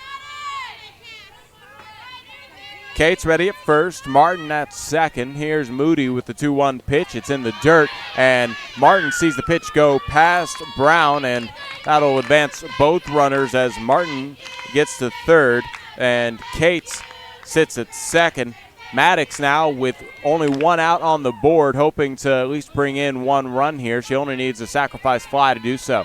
Cates ready at first, Martin at second. Here's Moody with the 2-1 pitch. It's in the dirt, and Martin sees the pitch go past Brown, and that'll advance both runners as Martin gets to third, and Cates sits at second. Maddox now with only 1 out on the board, hoping to at least bring in 1 run here. She only needs a sacrifice fly to do so.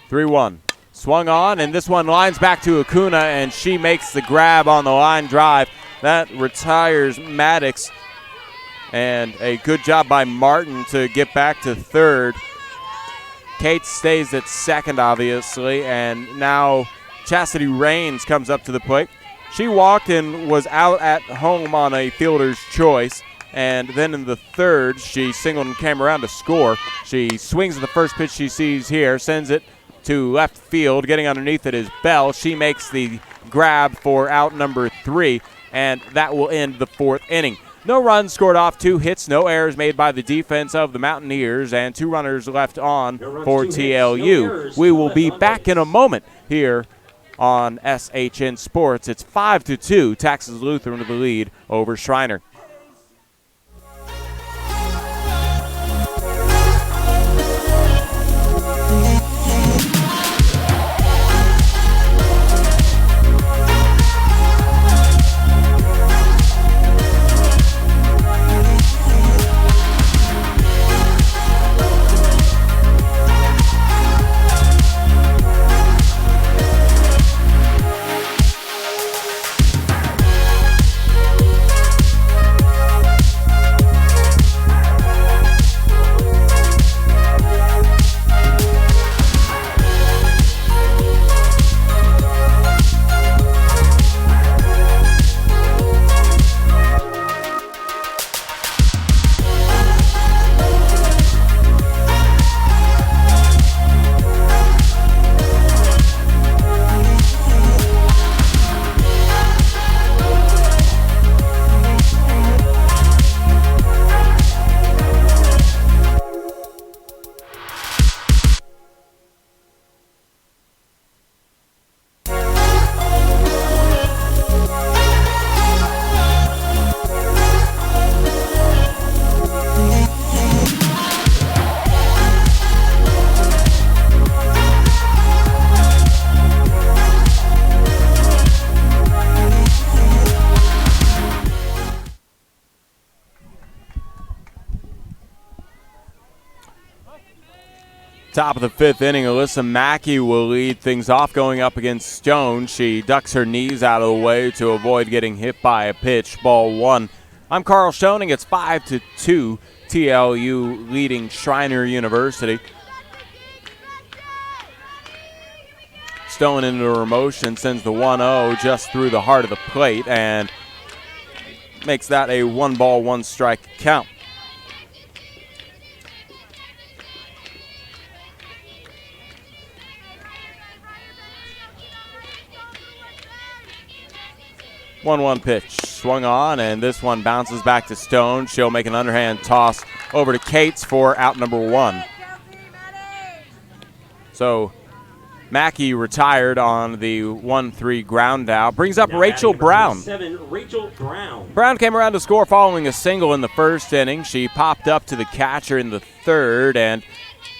(3-1). Swung on, and this one lines back to Acuna, and she makes the grab on the line drive. That retires Maddox, and a good job by Martin to get back to third. Cates stays at second, obviously, and now Chastity Raines comes up to the plate. She walked and was out at home on a fielder's choice, and then in the third, she singled and came around to score. She swings at the first pitch she sees here, sends it to left field. Getting underneath it is Bell. She makes the grab for out number 3, and that will end the 4th inning. No runs scored off, 2 hits, no errors made by the defense of the Mountaineers, and 2 runners left on for TLU. We will be back in a moment here on SHN Sports. It's 5-2, Texas Lutheran with the lead over Schreiner. Top of the 5th inning, Alyssa Mackey will lead things off going up against Stone. She ducks her knees out of the way to avoid getting hit by a pitch. Ball 1. I'm Carl Schoening. It's 5-2, TLU leading Schreiner University. Stone into her motion, sends the 1-0 just through the heart of the plate and makes that a 1-1 count. One pitch, swung on, and this one bounces back to Stone. She'll make an underhand toss over to Cates for out number 1. So Mackey retired on the 1-3 ground out. Brings up Rachel Brown. Rachel Brown. Brown came around to score following a single in the 1st inning. She popped up to the catcher in the 3rd, and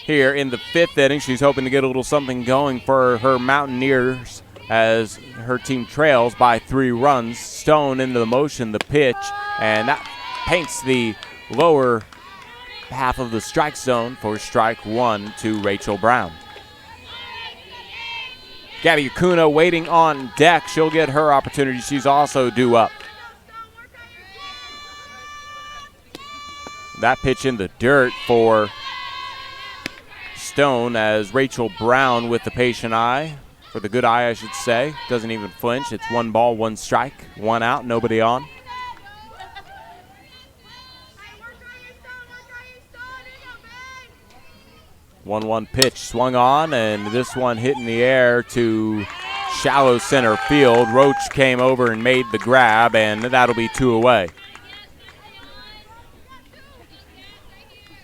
here in the 5th inning, she's hoping to get a little something going for her Mountaineers as her team trails by 3 runs. Stone into the motion, the pitch, and that paints the lower half of the strike zone for strike 1 to Rachel Brown. Gabby Acuna waiting on deck. She'll get her opportunity. She's also due up. That pitch in the dirt for Stone as Rachel Brown with the patient eye. For the good eye, I should say. Doesn't even flinch. It's 1-1 strike. 1 out, nobody on. 1-1 pitch swung on, and this one hit in the air to shallow center field. Roach came over and made the grab, and that'll be 2 away.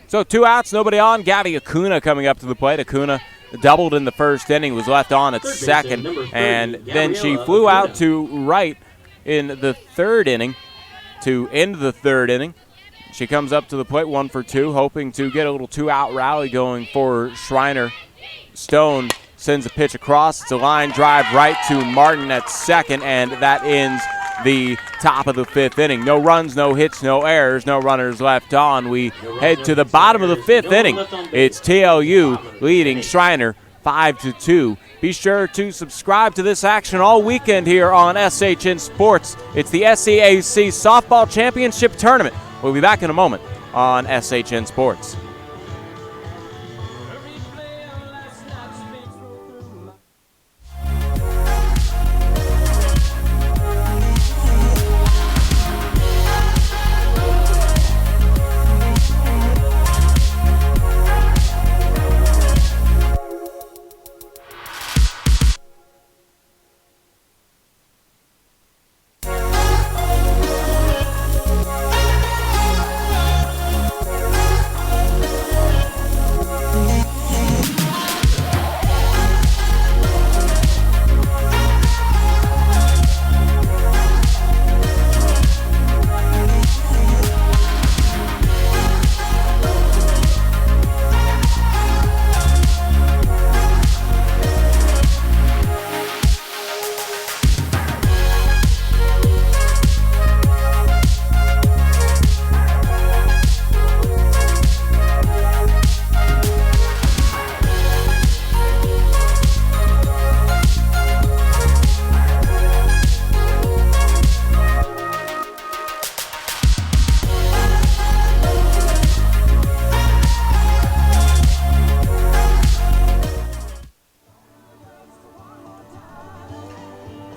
So 2 outs, nobody on. Gabby Acuna coming up to the plate. Acuna doubled in the first inning, was left on at second, and then she flew out to right in the 3rd inning to end the 3rd inning. She comes up to the plate 1 for 2, hoping to get a little 2-out rally going for Schreiner. Stone sends a pitch across. It's a line drive right to Martin at second, and that ends the top of the 5th inning. No runs, no hits, no errors, no runners left on. We head to the bottom of the 5th inning. It's TLU leading Schreiner 5-2. Be sure to subscribe to this action all weekend here on SHN Sports. It's the SCAC Softball Championship Tournament. We'll be back in a moment on SHN Sports.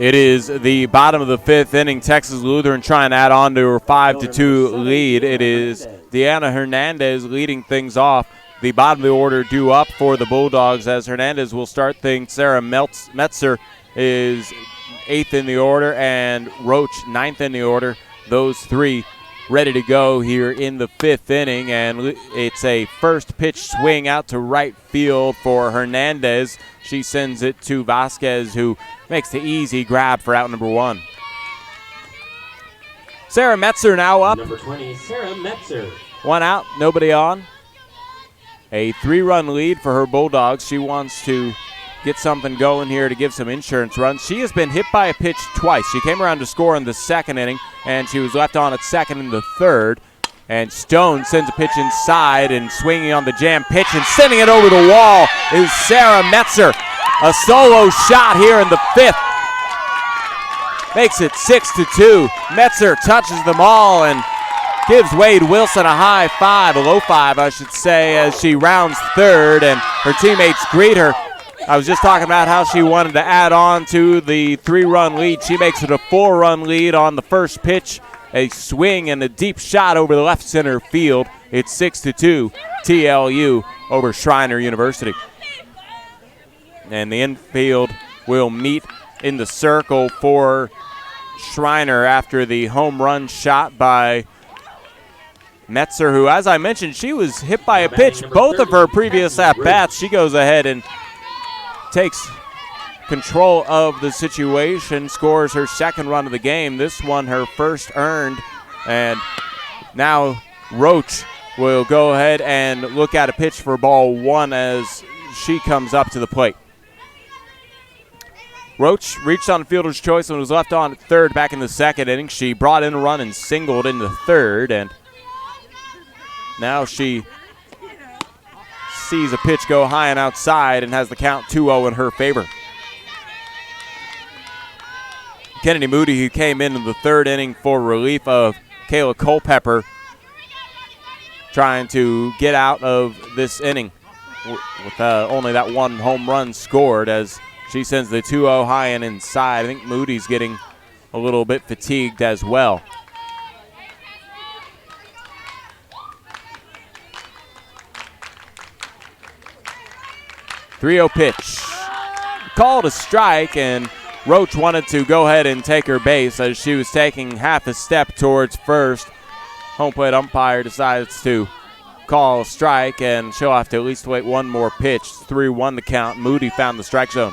It is the bottom of the 5th inning. Texas Lutheran trying to add on to her 5-2 lead. It is Deanna Hernandez leading things off. The bottom of the order due up for the Bulldogs as Hernandez will start things. Sarah Metzer is 8th in the order, and Roach 9th in the order. Those 3 ready to go here in the 5th inning, and it's a first pitch swing out to right field for Hernandez. She sends it to Vasquez, who makes the easy grab for out number 1. Sarah Metzer now up. Number 20, Sarah Metzer. 1 out, nobody on. A 3-run lead for her Bulldogs. She wants to get something going here to give some insurance runs. She has been hit by a pitch twice. She came around to score in the 2nd inning, and she was left on at second in the 3rd. And Stone sends a pitch inside, and swinging on the jam pitch and sending it over the wall is Sarah Metzer. A solo shot here in the 5th. Makes it 6-2. Metzer touches them all and gives Wade Wilson a high five, a low five, I should say, as she rounds 3rd, and her teammates greet her. I was just talking about how she wanted to add on to the 3-run lead. She makes it a 4-run lead on the first pitch. A swing and a deep shot over the left center field. It's 6-2, TLU over Schreiner University. And the infield will meet in the circle for Schreiner after the home run shot by Metzer, who, as I mentioned, she was hit by a pitch both of her previous at-bats. She goes ahead and takes control of the situation, scores her 2nd run of the game. This one her first earned, and now Roach will go ahead and look at a pitch for ball 1 as she comes up to the plate. Roach reached on fielder's choice and was left on at 3rd back in the 2nd inning. She brought in a run and singled in the 3rd, and now she sees a pitch go high and outside and has the count 2-0 in her favor. Kennedy Moody, who came in the 3rd inning for relief of Kayla Culpepper, trying to get out of this inning with only that 1 home run scored as she sends the 2-0 high and inside. I think Moody's getting a little bit fatigued as well. 3-0 pitch. Called a strike, and Roach wanted to go ahead and take her base as she was taking half a step towards first. Home plate umpire decides to call a strike, and she'll have to at least wait one more pitch. 3-1 the count. Moody found the strike zone.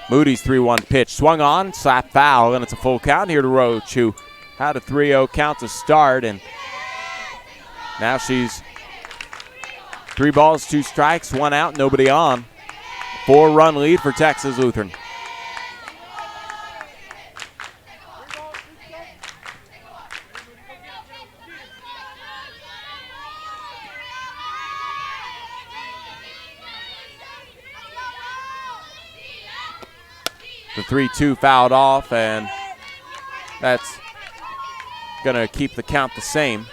Moody's 3-1 pitch. Swung on, slap foul, and it's a full count here to Roach, who had a 3-0 count to start, and now she's 3 balls, 2 strikes, 1 out, nobody on. 4-run lead for Texas Lutheran. The 3-2 fouled off, and that's going to keep the count the same.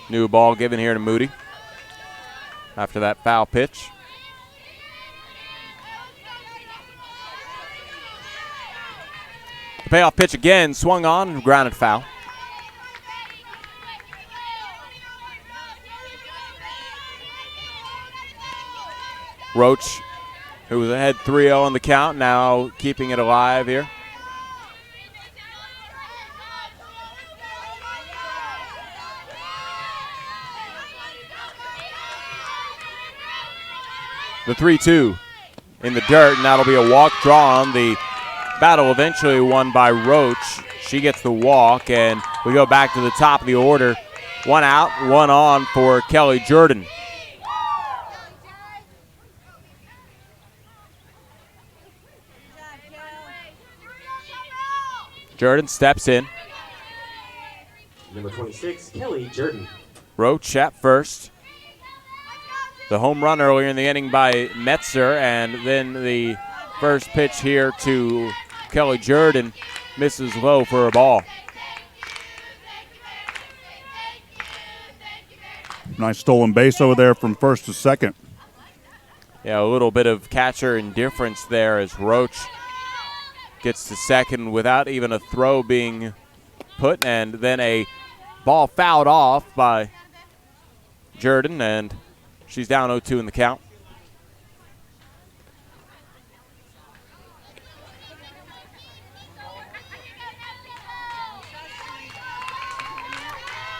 New ball given here to Moody after that foul pitch. The payoff pitch again, swung on, grounded foul. Roach, who was ahead 3-0 on the count, now keeping it alive here. The 3-2 in the dirt, and that'll be a walk drawn. The battle eventually won by Roach. She gets the walk, and we go back to the top of the order. 1 out, 1 on for Kelly Jordan. Jordan steps in. Number 26, Kelly Jordan. Roach at first. The home run earlier in the inning by Metzer, and then the first pitch here to Kelly Jordan misses low for a ball. Nice stolen base over there from first to second. Yeah, a little bit of catcher indifference there as Roach gets to second without even a throw being put, and then a ball fouled off by Jordan, and she's down 0-2 in the count.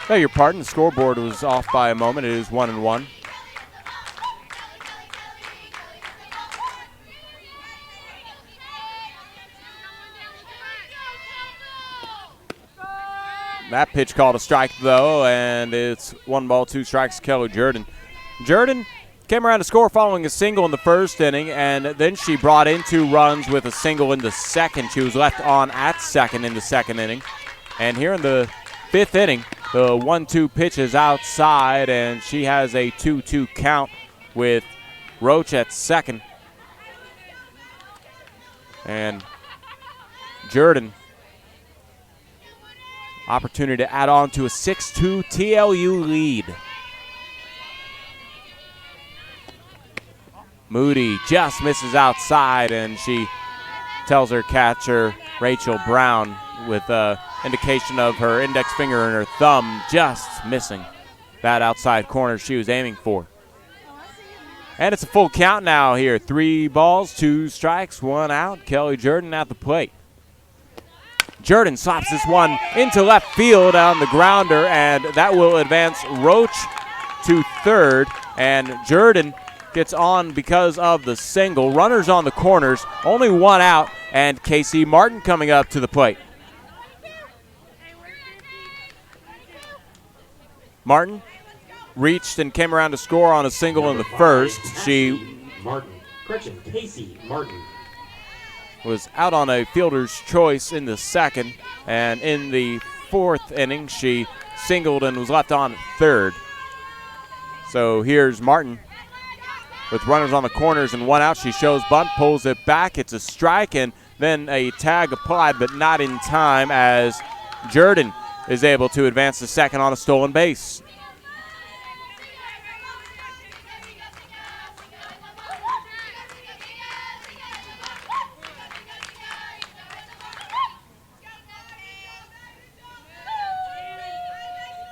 Beg your pardon, the scoreboard was off by a moment. It is 1-1. That pitch called a strike, though, and it's 1 ball, 2 strikes, Kelly Jordan. Jordan came around to score following a single in the first inning, and then she brought in 2 runs with a single in the second. She was left on at second in the second inning. And here in the 5th inning, the 1-2 pitch is outside, and she has a 2-2 count with Roach at second. And Jordan, opportunity to add on to a 6-2 TLU lead. Moody just misses outside, and she tells her catcher, Rachel Brown, with indication of her index finger and her thumb just missing that outside corner she was aiming for. And it's a full count now here. 3 balls, 2 strikes, 1 out. Kelly Jordan at the plate. Jordan slaps this one into left field on the grounder, and that will advance Roach to third. And Jordan gets on because of the single. Runners on the corners, only 1 out, and Casey Martin coming up to the plate. Martin reached and came around to score on a single in the first. Casey Martin was out on a fielder's choice in the second, and in the 4th inning she singled and was left on at third. So here's Martin with runners on the corners and 1 out. She shows bunt, pulls it back. It's a strike, and then a tag applied, but not in time, as Jordan is able to advance to second on a stolen base.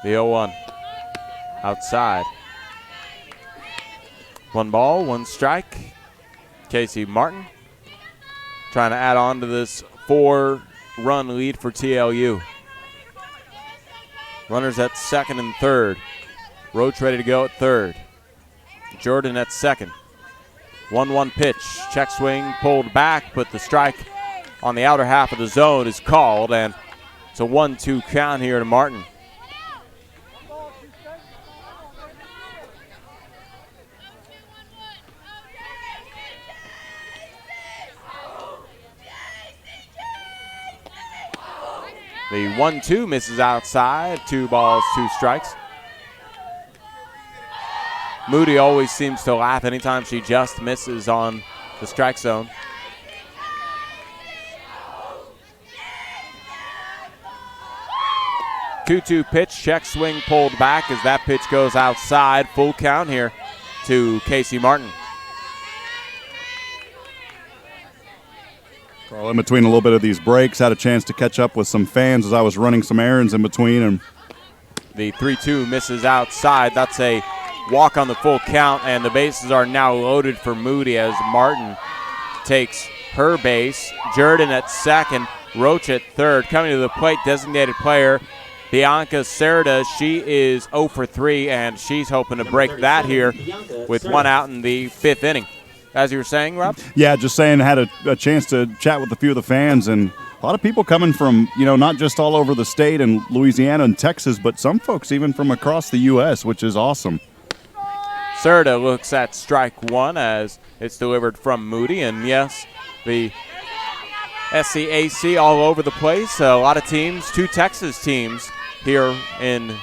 The 0-1. Outside. 1 ball, 1 strike. Casey Martin trying to add on to this 4-run lead for TLU. Runners at second and third. Roach ready to go at third. Jordan at second. 1-1 pitch. Check swing pulled back, but the strike on the outer half of the zone is called, and it's a 1-2 count here to Martin. The 1-2 misses outside. 2 balls, 2 strikes. Moody always seems to laugh anytime she just misses on the strike zone. 2-2 pitch, check swing pulled back as that pitch goes outside. Full count here to Casey Martin. Carl, in between a little bit of these breaks, had a chance to catch up with some fans as I was running some errands in between. And the 3-2 misses outside. That's a walk on the full count, and the bases are now loaded for Moody as Martin takes her base. Jordan at second, Roach at third. Coming to the plate, designated player Bianca Serta. She is 0 for 3, and she's hoping to break that here with 1 out in the 5th inning. As you were saying, Rob? Yeah, just saying, had a chance to chat with a few of the fans, and a lot of people coming from, not just all over the state and Louisiana and Texas, but some folks even from across the U.S., which is awesome. Serta looks at strike 1 as it's delivered from Moody, and yes, the SCAC all over the place. A lot of teams, 2 Texas teams here in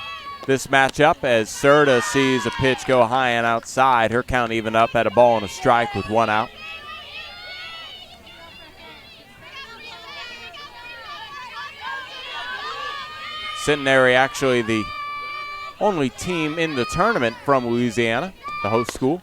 this matchup as Serta sees a pitch go high and outside. Her count even up at a ball and a strike with 1 out. Centenary actually the only team in the tournament from Louisiana, the host school.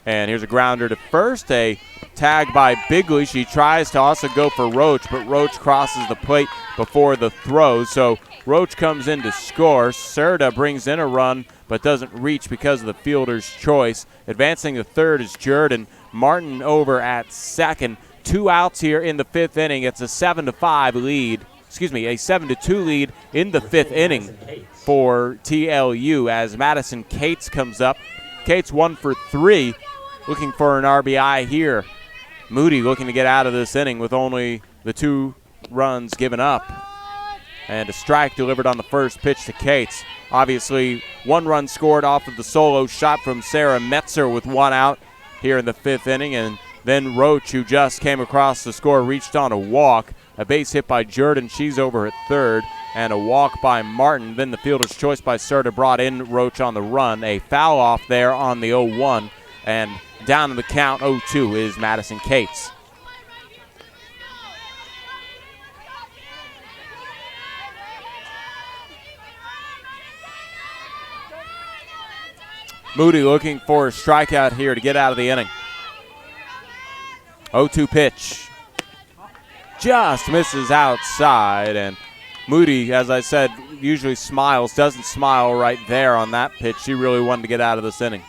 And here's a grounder to first, a tag by Bigley. She tries to also go for Roach, but Roach crosses the plate before the throw. So Roach comes in to score. Serta brings in a run, but doesn't reach because of the fielder's choice. Advancing to third is Jordan. Martin over at second. 2 outs here in the 5th inning. It's a 7-5 lead. A 7-2 lead in the 5th inning for TLU as Madison Cates comes up. Cates 1 for 3, looking for an RBI here. Moody looking to get out of this inning with only the 2 runs given up. And a strike delivered on the first pitch to Cates. Obviously, 1 run scored off of the solo shot from Sarah Metzer with 1 out here in the 5th inning. And then Roach, who just came across the score, reached on a walk. A base hit by Jordan. She's over at third. And a walk by Martin. Then the fielder's choice by Serta brought in Roach on the run. A foul off there on the 0-1. And down to the count 0-2 is Madison Cates. Moody looking for a strikeout here to get out of the inning. 0-2 pitch. Just misses outside, and Moody, as I said, usually smiles, doesn't smile right there on that pitch. She really wanted to get out of this inning.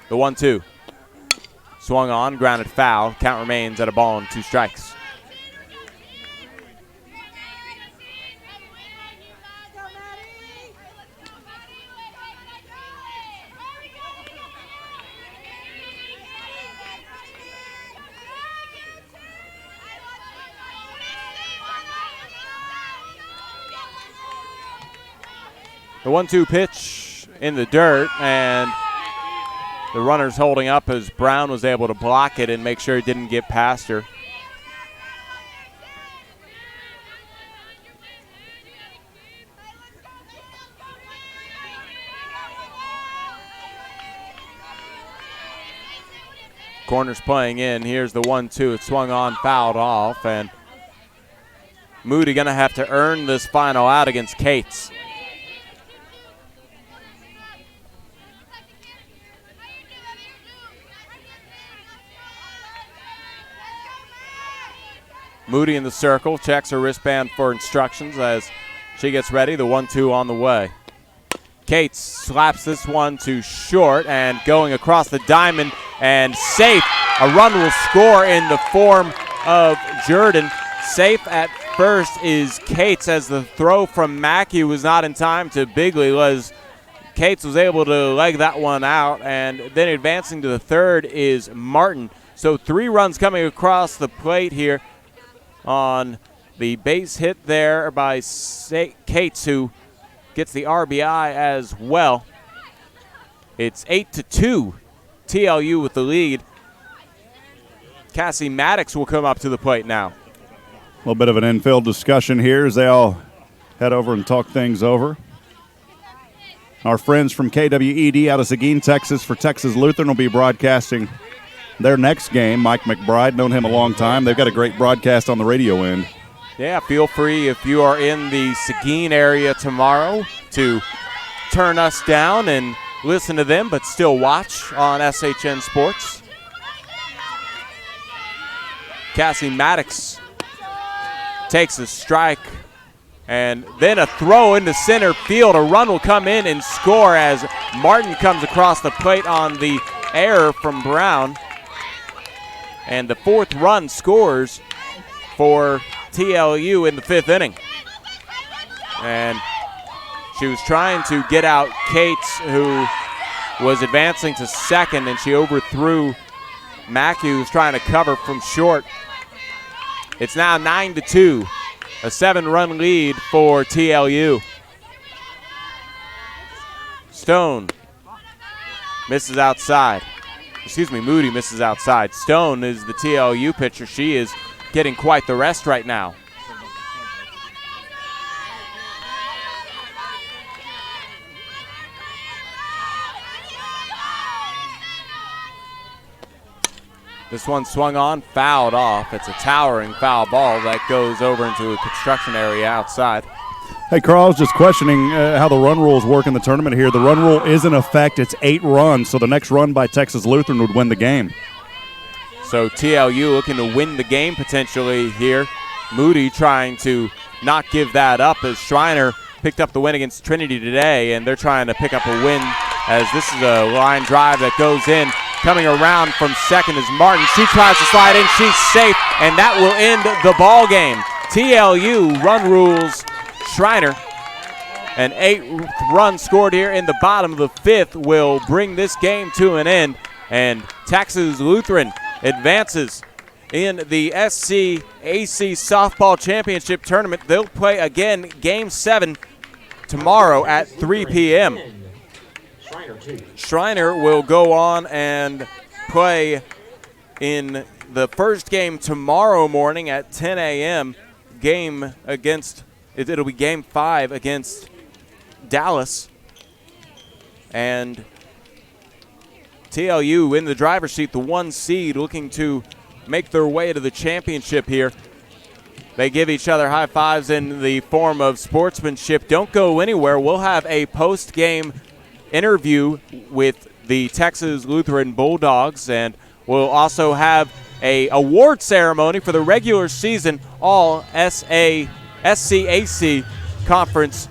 The 1-2. Swung on, grounded foul. Count remains at a ball and 2 strikes. The 1-2 pitch in the dirt, and the runner's holding up as Brown was able to block it and make sure it didn't get past her. Corner's playing in. Here's the 1-2. It swung on, fouled off, and Moody going to have to earn this final out against Cates. Moody in the circle, checks her wristband for instructions as she gets ready. The 1-2 on the way. Cates slaps this one to short and going across the diamond and safe. A run will score in the form of Jordan. Safe at first is Cates as the throw from Mackey was not in time to Bigley. Cates was able to leg that one out, and then advancing to the third is Martin. So 3 runs coming across the plate here on the base hit there by Cates, who gets the RBI as well. It's 8-2, TLU with the lead. Cassie Maddox will come up to the plate now. A little bit of an infield discussion here as they all head over and talk things over. Our friends from KWED out of Seguin, Texas for Texas Lutheran will be broadcasting their next game. Mike McBride, known him a long time. They've got a great broadcast on the radio end. Yeah, feel free if you are in the Seguin area tomorrow to turn us down and listen to them, but still watch on SHN Sports. Cassie Maddox takes a strike, and then a throw into center field. A run will come in and score as Martin comes across the plate on the error from Brown. And the 4th run scores for TLU in the 5th inning. And she was trying to get out Cates, who was advancing to second, and she overthrew Mackey, who was trying to cover from short. It's now 9-2, a 7-run lead for TLU. Stone misses outside. Moody misses outside. Stone is the TLU pitcher. She is getting quite the rest right now. This one swung on, fouled off. It's a towering foul ball that goes over into a construction area outside. Hey, Carl, I was just questioning how the run rules work in the tournament here. The run rule is in effect. It's 8 runs, so the next run by Texas Lutheran would win the game. So TLU looking to win the game potentially here. Moody trying to not give that up as Schreiner picked up the win against Trinity today, and they're trying to pick up a win as this is a line drive that goes in. Coming around from second is Martin. She tries to slide in. She's safe, and that will end the ball game. TLU run rules Schreiner. An 8-run scored here in the bottom of the 5th will bring this game to an end, and Texas Lutheran advances in the SCAC Softball Championship Tournament. They'll play again Game 7 tomorrow at 3 p.m. Schreiner will go on and play in the first game tomorrow morning at 10 a.m. It'll be Game 5 against Dallas. And TLU in the driver's seat, the 1 seed, looking to make their way to the championship here. They give each other high fives in the form of sportsmanship. Don't go anywhere. We'll have a post-game interview with the Texas Lutheran Bulldogs, and we'll also have a award ceremony for the regular season all SCAC conference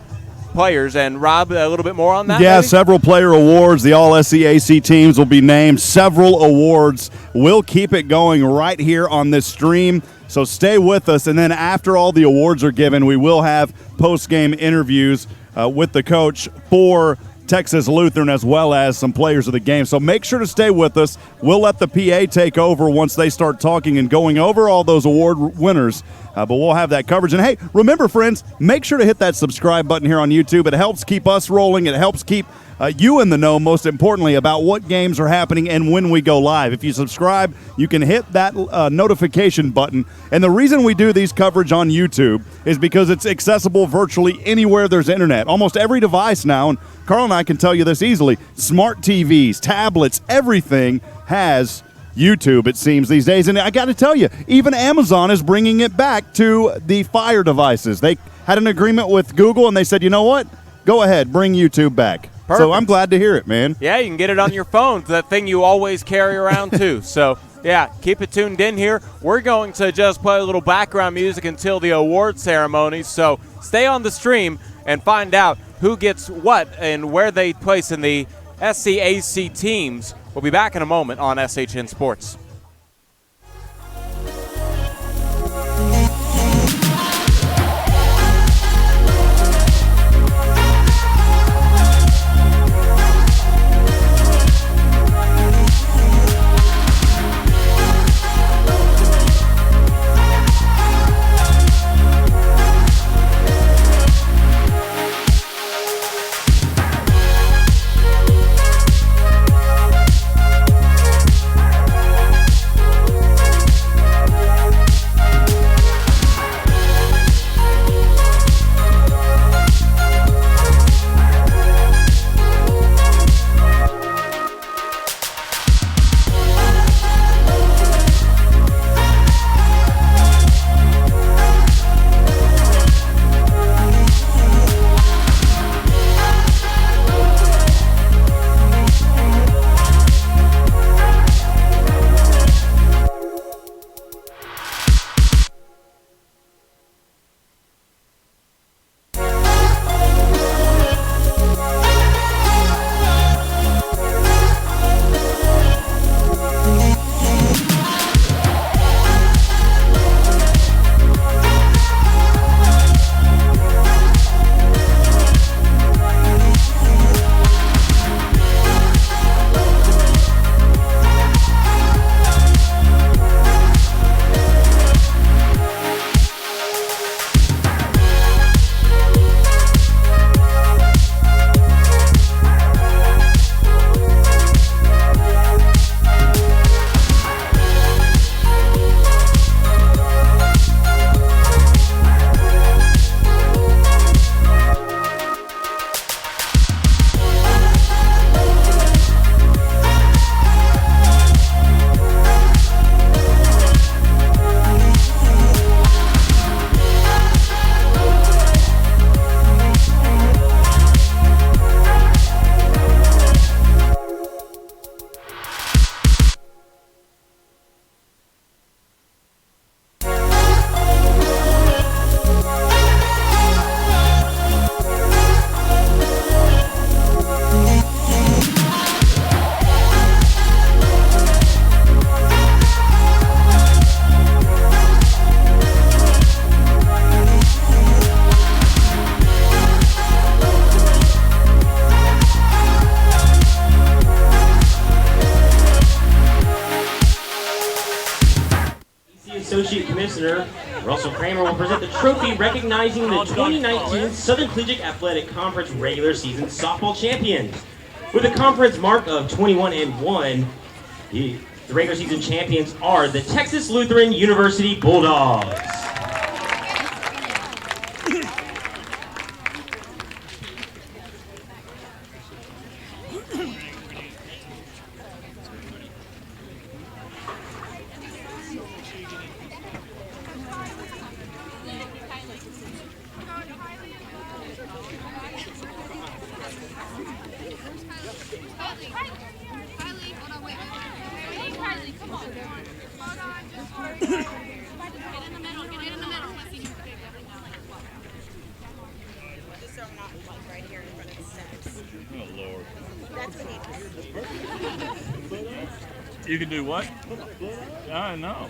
players. And Rob, a little bit more on that? Yeah, maybe? Several player awards. The all SCAC teams will be named. Several awards. We'll keep it going right here on this stream, so stay with us. And then after all the awards are given, we will have post-game interviews with the coach for Texas Lutheran as well as some players of the game. So make sure to stay with us. We'll let the PA take over once they start talking and going over all those award winners. But we'll have that coverage. And, hey, remember, friends, make sure to hit that subscribe button here on YouTube. It helps keep us rolling. It helps keep you in the know, most importantly, about what games are happening and when we go live. If you subscribe, you can hit that notification button. And the reason we do these coverage on YouTube is because it's accessible virtually anywhere there's internet. Almost every device now, and Carl and I can tell you this easily, smart TVs, tablets, everything has YouTube, it seems, these days. And I got to tell you, even Amazon is bringing it back to the Fire devices. They had an agreement with Google, and they said, you know what? Go ahead, bring YouTube back. Perfect. So I'm glad to hear it, man. Yeah, you can get it on your phone, that thing you always carry around too. So, yeah, keep it tuned in here. We're going to just play a little background music until the award ceremony. So stay on the stream and find out who gets what and where they place in the SCAC teams. We'll be back in a moment on SHN Sports. Associate Commissioner Russell Kramer will present the trophy recognizing the 2019 Southern Collegiate Athletic Conference regular season softball champions. With a conference mark of 21-1, the regular season champions are the Texas Lutheran University Bulldogs. You can do what? I know.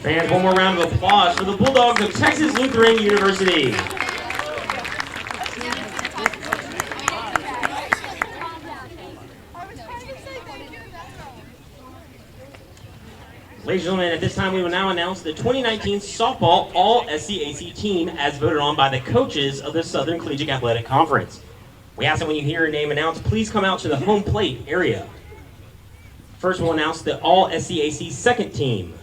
Fans, one more round of applause for the Bulldogs of Texas Lutheran University. Ladies and gentlemen, at this time we will now announce the 2019 softball All-SCAC team as voted on by the coaches of the Southern Collegiate Athletic Conference. We ask that when you hear your name announced, please come out to the home plate area. First, we'll announce the All-SCAC second team.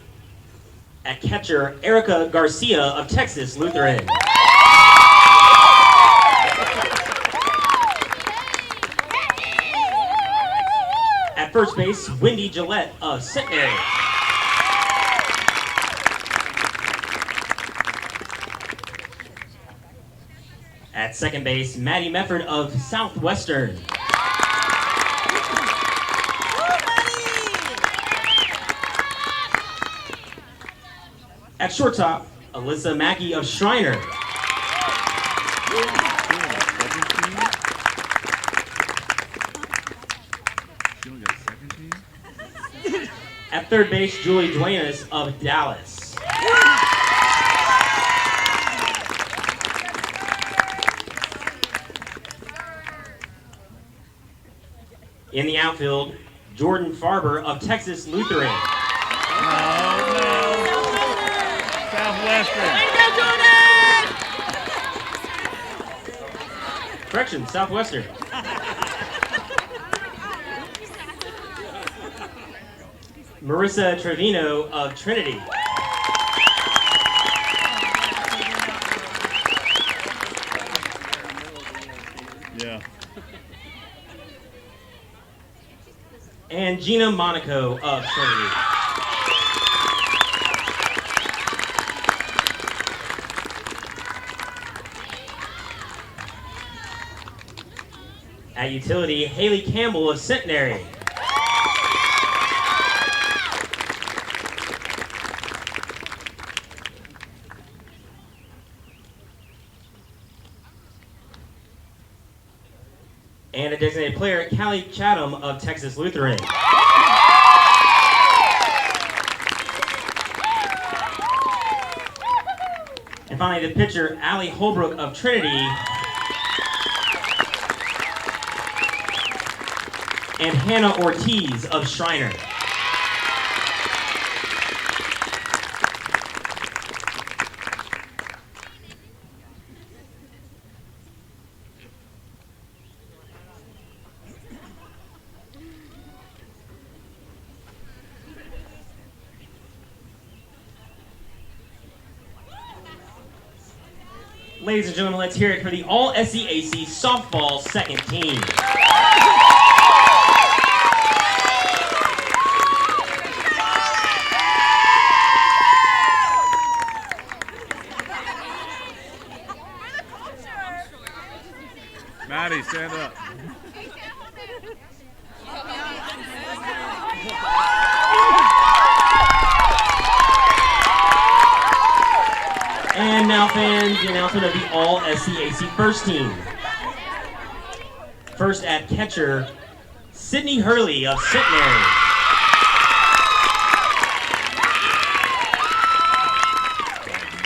At catcher, Erica Garcia of Texas Lutheran. At first base, Wendy Gillette of St. Mary's. At second base, Maddie Mefford of Southwestern. At shortstop, Alyssa Mackey of Schreiner. At third base, Julie Duenas of Dallas. In the outfield, Jordan Farber of Texas Lutheran. Oh, no. Southwestern. Correction, Southwestern. Marissa Trevino of Trinity. Yeah. And Gina Monaco of Trinity. At utility, Haley Campbell of Centenary. And a designated player, Callie Chatham of Texas Lutheran. And finally, the pitcher, Allie Holbrook of Trinity. And Hannah Ortiz of Schreiner. Ladies and gentlemen, let's hear it for the All-SCAC softball second team. Maddie, stand up. And now, fans, the announcement of the All-SCAC first team. First at catcher, Sydney Hurley of Centenary.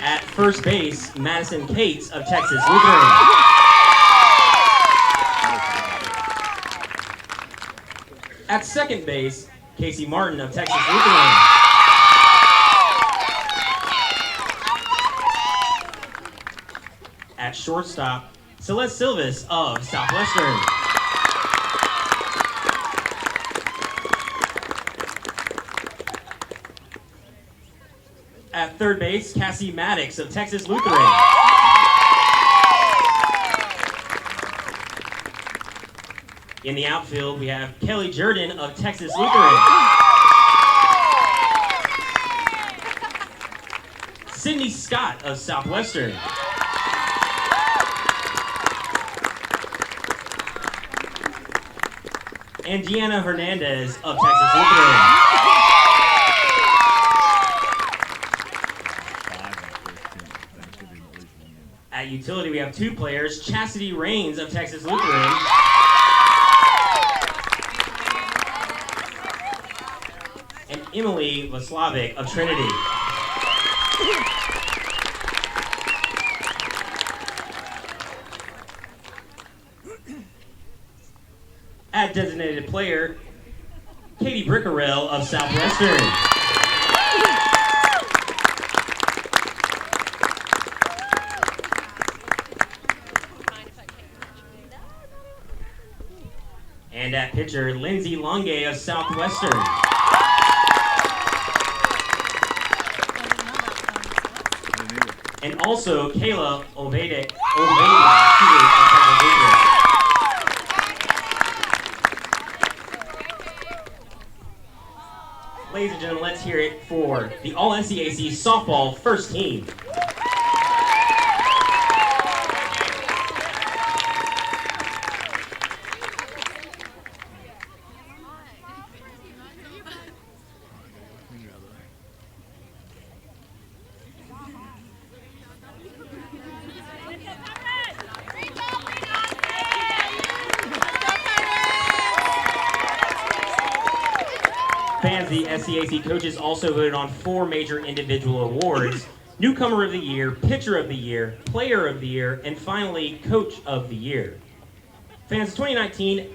At first base, Madison Cates of Texas Lutheran. At second base, Casey Martin of Texas Lutheran. At shortstop, Celeste Silvis of Southwestern. At third base, Cassie Maddox of Texas Lutheran. In the outfield, we have Kelly Jordan of Texas Lutheran. Sydney Scott of Southwestern. And Deanna Hernandez of Texas Lutheran. At utility, we have two players, Chastity Rains of Texas Lutheran. And Emily Vaslavic of Trinity. At designated player, Katie Brickerell of Southwestern. And at pitcher, Lindsay Longe of Southwestern. And also Kayla Oveda of Texas Lutheran. Ladies and gentlemen, let's hear it for the All-SCAC softball first team. the SCAC coaches also voted on 4 major individual awards: Newcomer of the Year, Pitcher of the Year, Player of the Year, and finally, Coach of the Year. Fans, the 2019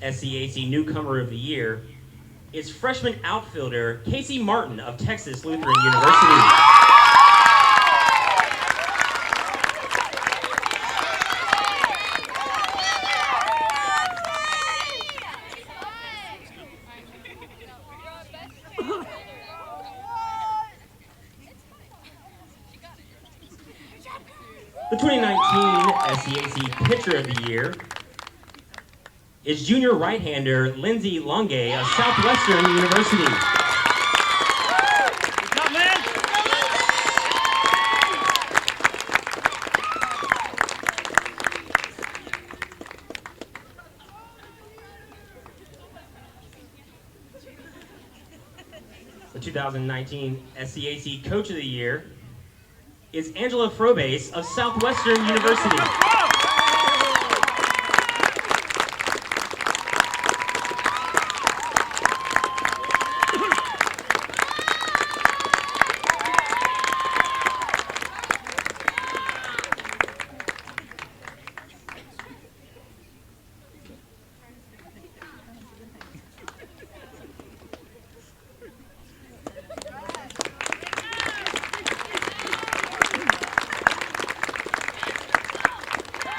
SCAC Newcomer of the Year is freshman outfielder Casey Martin of Texas Lutheran University. The 2019 SCAC Pitcher of the Year is junior right-hander Lindsey Longe of Southwestern University. What's up, man? The 2019 SCAC Coach of the Year is Angela Frobase of Southwestern University.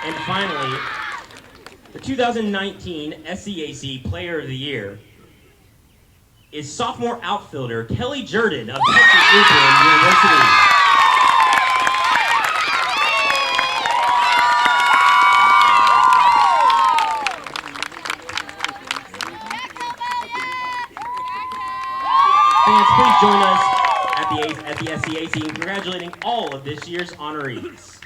And finally, the 2019 SCAC Player of the Year is sophomore outfielder Kelly Jordan of Texas Lutheran University. Fans, please join us at the SCAC in congratulating all of this year's honorees.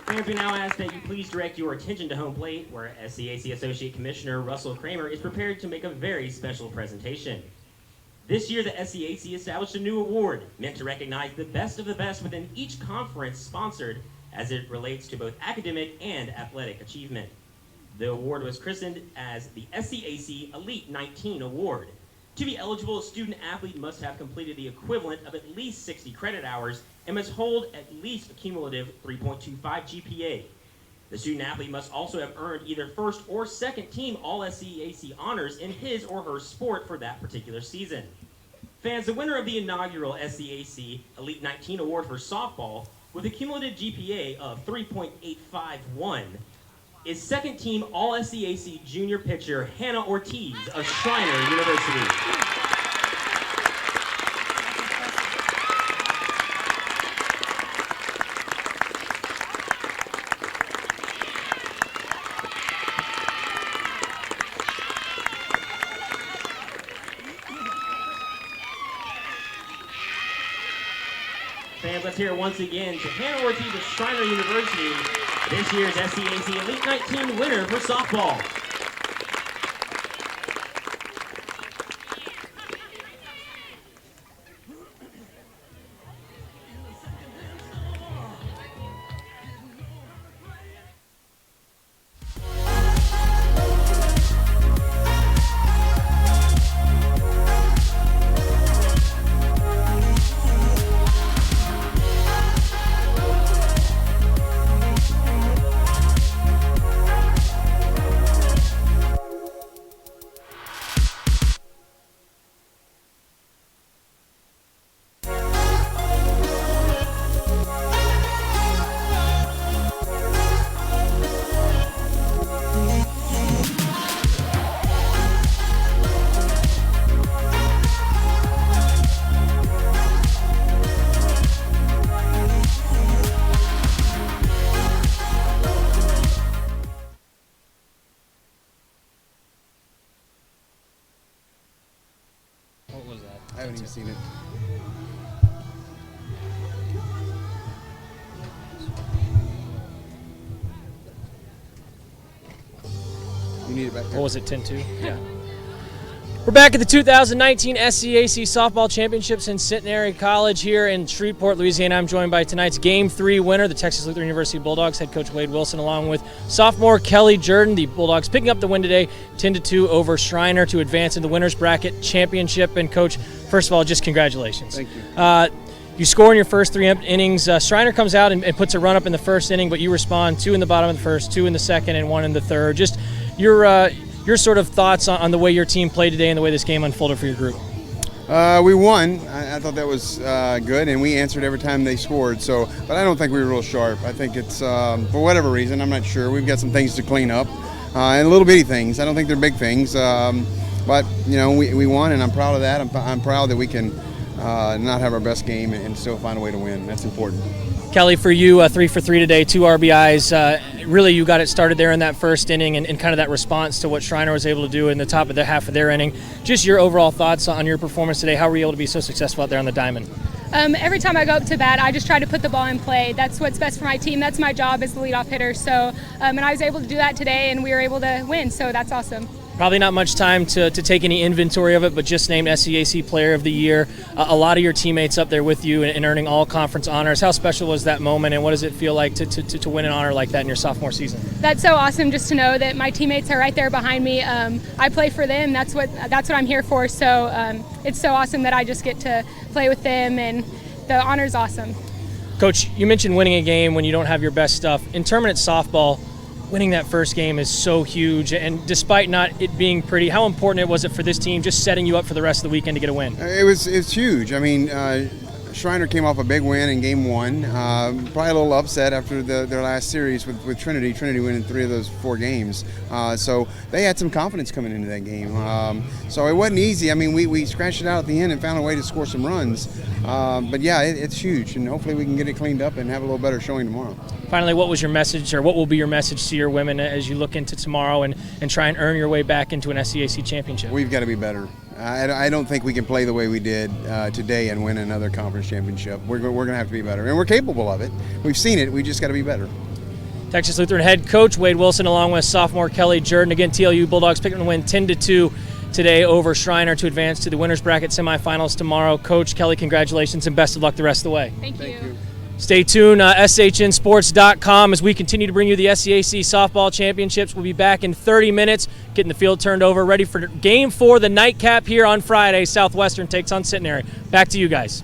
Fans, we now ask that you please direct your attention to home plate, where SCAC Associate Commissioner Russell Kramer is prepared to make a very special presentation. This year, the SCAC established a new award meant to recognize the best of the best within each conference sponsored as it relates to both academic and athletic achievement. The award was christened as the SCAC Elite 19 Award. To be eligible, a student athlete must have completed the equivalent of at least 60 credit hours and must hold at least a cumulative 3.25 GPA. The student athlete must also have earned either first or second team All-SCAC honors in his or her sport for that particular season. Fans, the winner of the inaugural SCAC Elite 19 Award for softball with a cumulative GPA of 3.851 is second team All-SCAC junior pitcher Hannah Ortiz of Schreiner University. Fans, let's hear it once again to Hannah Ortiz of Schreiner University, this year's SCAC Elite 19 winner for softball. I haven't even seen it. You need it back there. What was it, 10-2? Yeah. We're back at the 2019 SCAC Softball Championships in Centenary College here in Shreveport, Louisiana. I'm joined by tonight's Game 3 winner, the Texas Lutheran University Bulldogs head coach Wade Wilson, along with sophomore Kelly Jordan. The Bulldogs picking up the win today, 10-2 over Schreiner to advance in the winner's bracket championship. And Coach, first of all, just congratulations. Thank you. You score in your first 3 innings. Schreiner comes out and puts a run up in the first inning, but you respond 2 in the bottom of the first, 2 in the second, and 1 in the third. Just your sort of thoughts on the way your team played today and the way this game unfolded for your group. We won. I thought that was good, and we answered every time they scored. But I don't think we were real sharp. I think it's for whatever reason, I'm not sure. We've got some things to clean up, and little bitty things. I don't think they're big things, but we won, and I'm proud of that. I'm proud that we can not have our best game and still find a way to win. That's important. Kelly, for you, 3 for 3 today, 2 RBIs. Really, you got it started there in that first inning and kind of that response to what Schreiner was able to do in the top of the half of their inning. Just your overall thoughts on your performance today. How were you able to be so successful out there on the diamond? Every time I go up to bat, I just try to put the ball in play. That's what's best for my team. That's my job as the leadoff hitter. So, and I was able to do that today, and we were able to win. So that's awesome. Probably not much time to take any inventory of it, but just named SCAC Player of the Year. A lot of your teammates up there with you and earning all conference honors. How special was that moment, and what does it feel like to win an honor like that in your sophomore season? That's so awesome just to know that my teammates are right there behind me. I play for them. That's what I'm here for. So it's so awesome that I just get to play with them, and the honor's awesome. Coach, you mentioned winning a game when you don't have your best stuff. In tournament softball, winning that first game is so huge, and despite not it being pretty, how important was it for this team just setting you up for the rest of the weekend to get a win? It's huge. I mean, Schreiner came off a big win in Game 1. Probably a little upset after their last series with Trinity. Trinity winning 3 of those 4 games. So they had some confidence coming into that game. So it wasn't easy. I mean, we scratched it out at the end and found a way to score some runs. But yeah, it's huge, and hopefully we can get it cleaned up and have a little better showing tomorrow. Finally, what was your message, or what will be your message to your women as you look into tomorrow and try and earn your way back into an SCAC championship? We've got to be better. I don't think we can play the way we did today and win another conference championship. We're going to have to be better, and we're capable of it. We've seen it. We just got to be better. Texas Lutheran head coach Wade Wilson, along with sophomore Kelly Jordan. Again, TLU Bulldogs picking to win 10-2 today over Schreiner to advance to the winner's bracket semifinals tomorrow. Coach Kelly, congratulations and best of luck the rest of the way. Thank you. Stay tuned, SHNsports.com, as we continue to bring you the SCAC Softball Championships. We'll be back in 30 minutes, getting the field turned over, ready for Game 4, the nightcap here on Friday. Southwestern takes on Centenary. Back to you guys.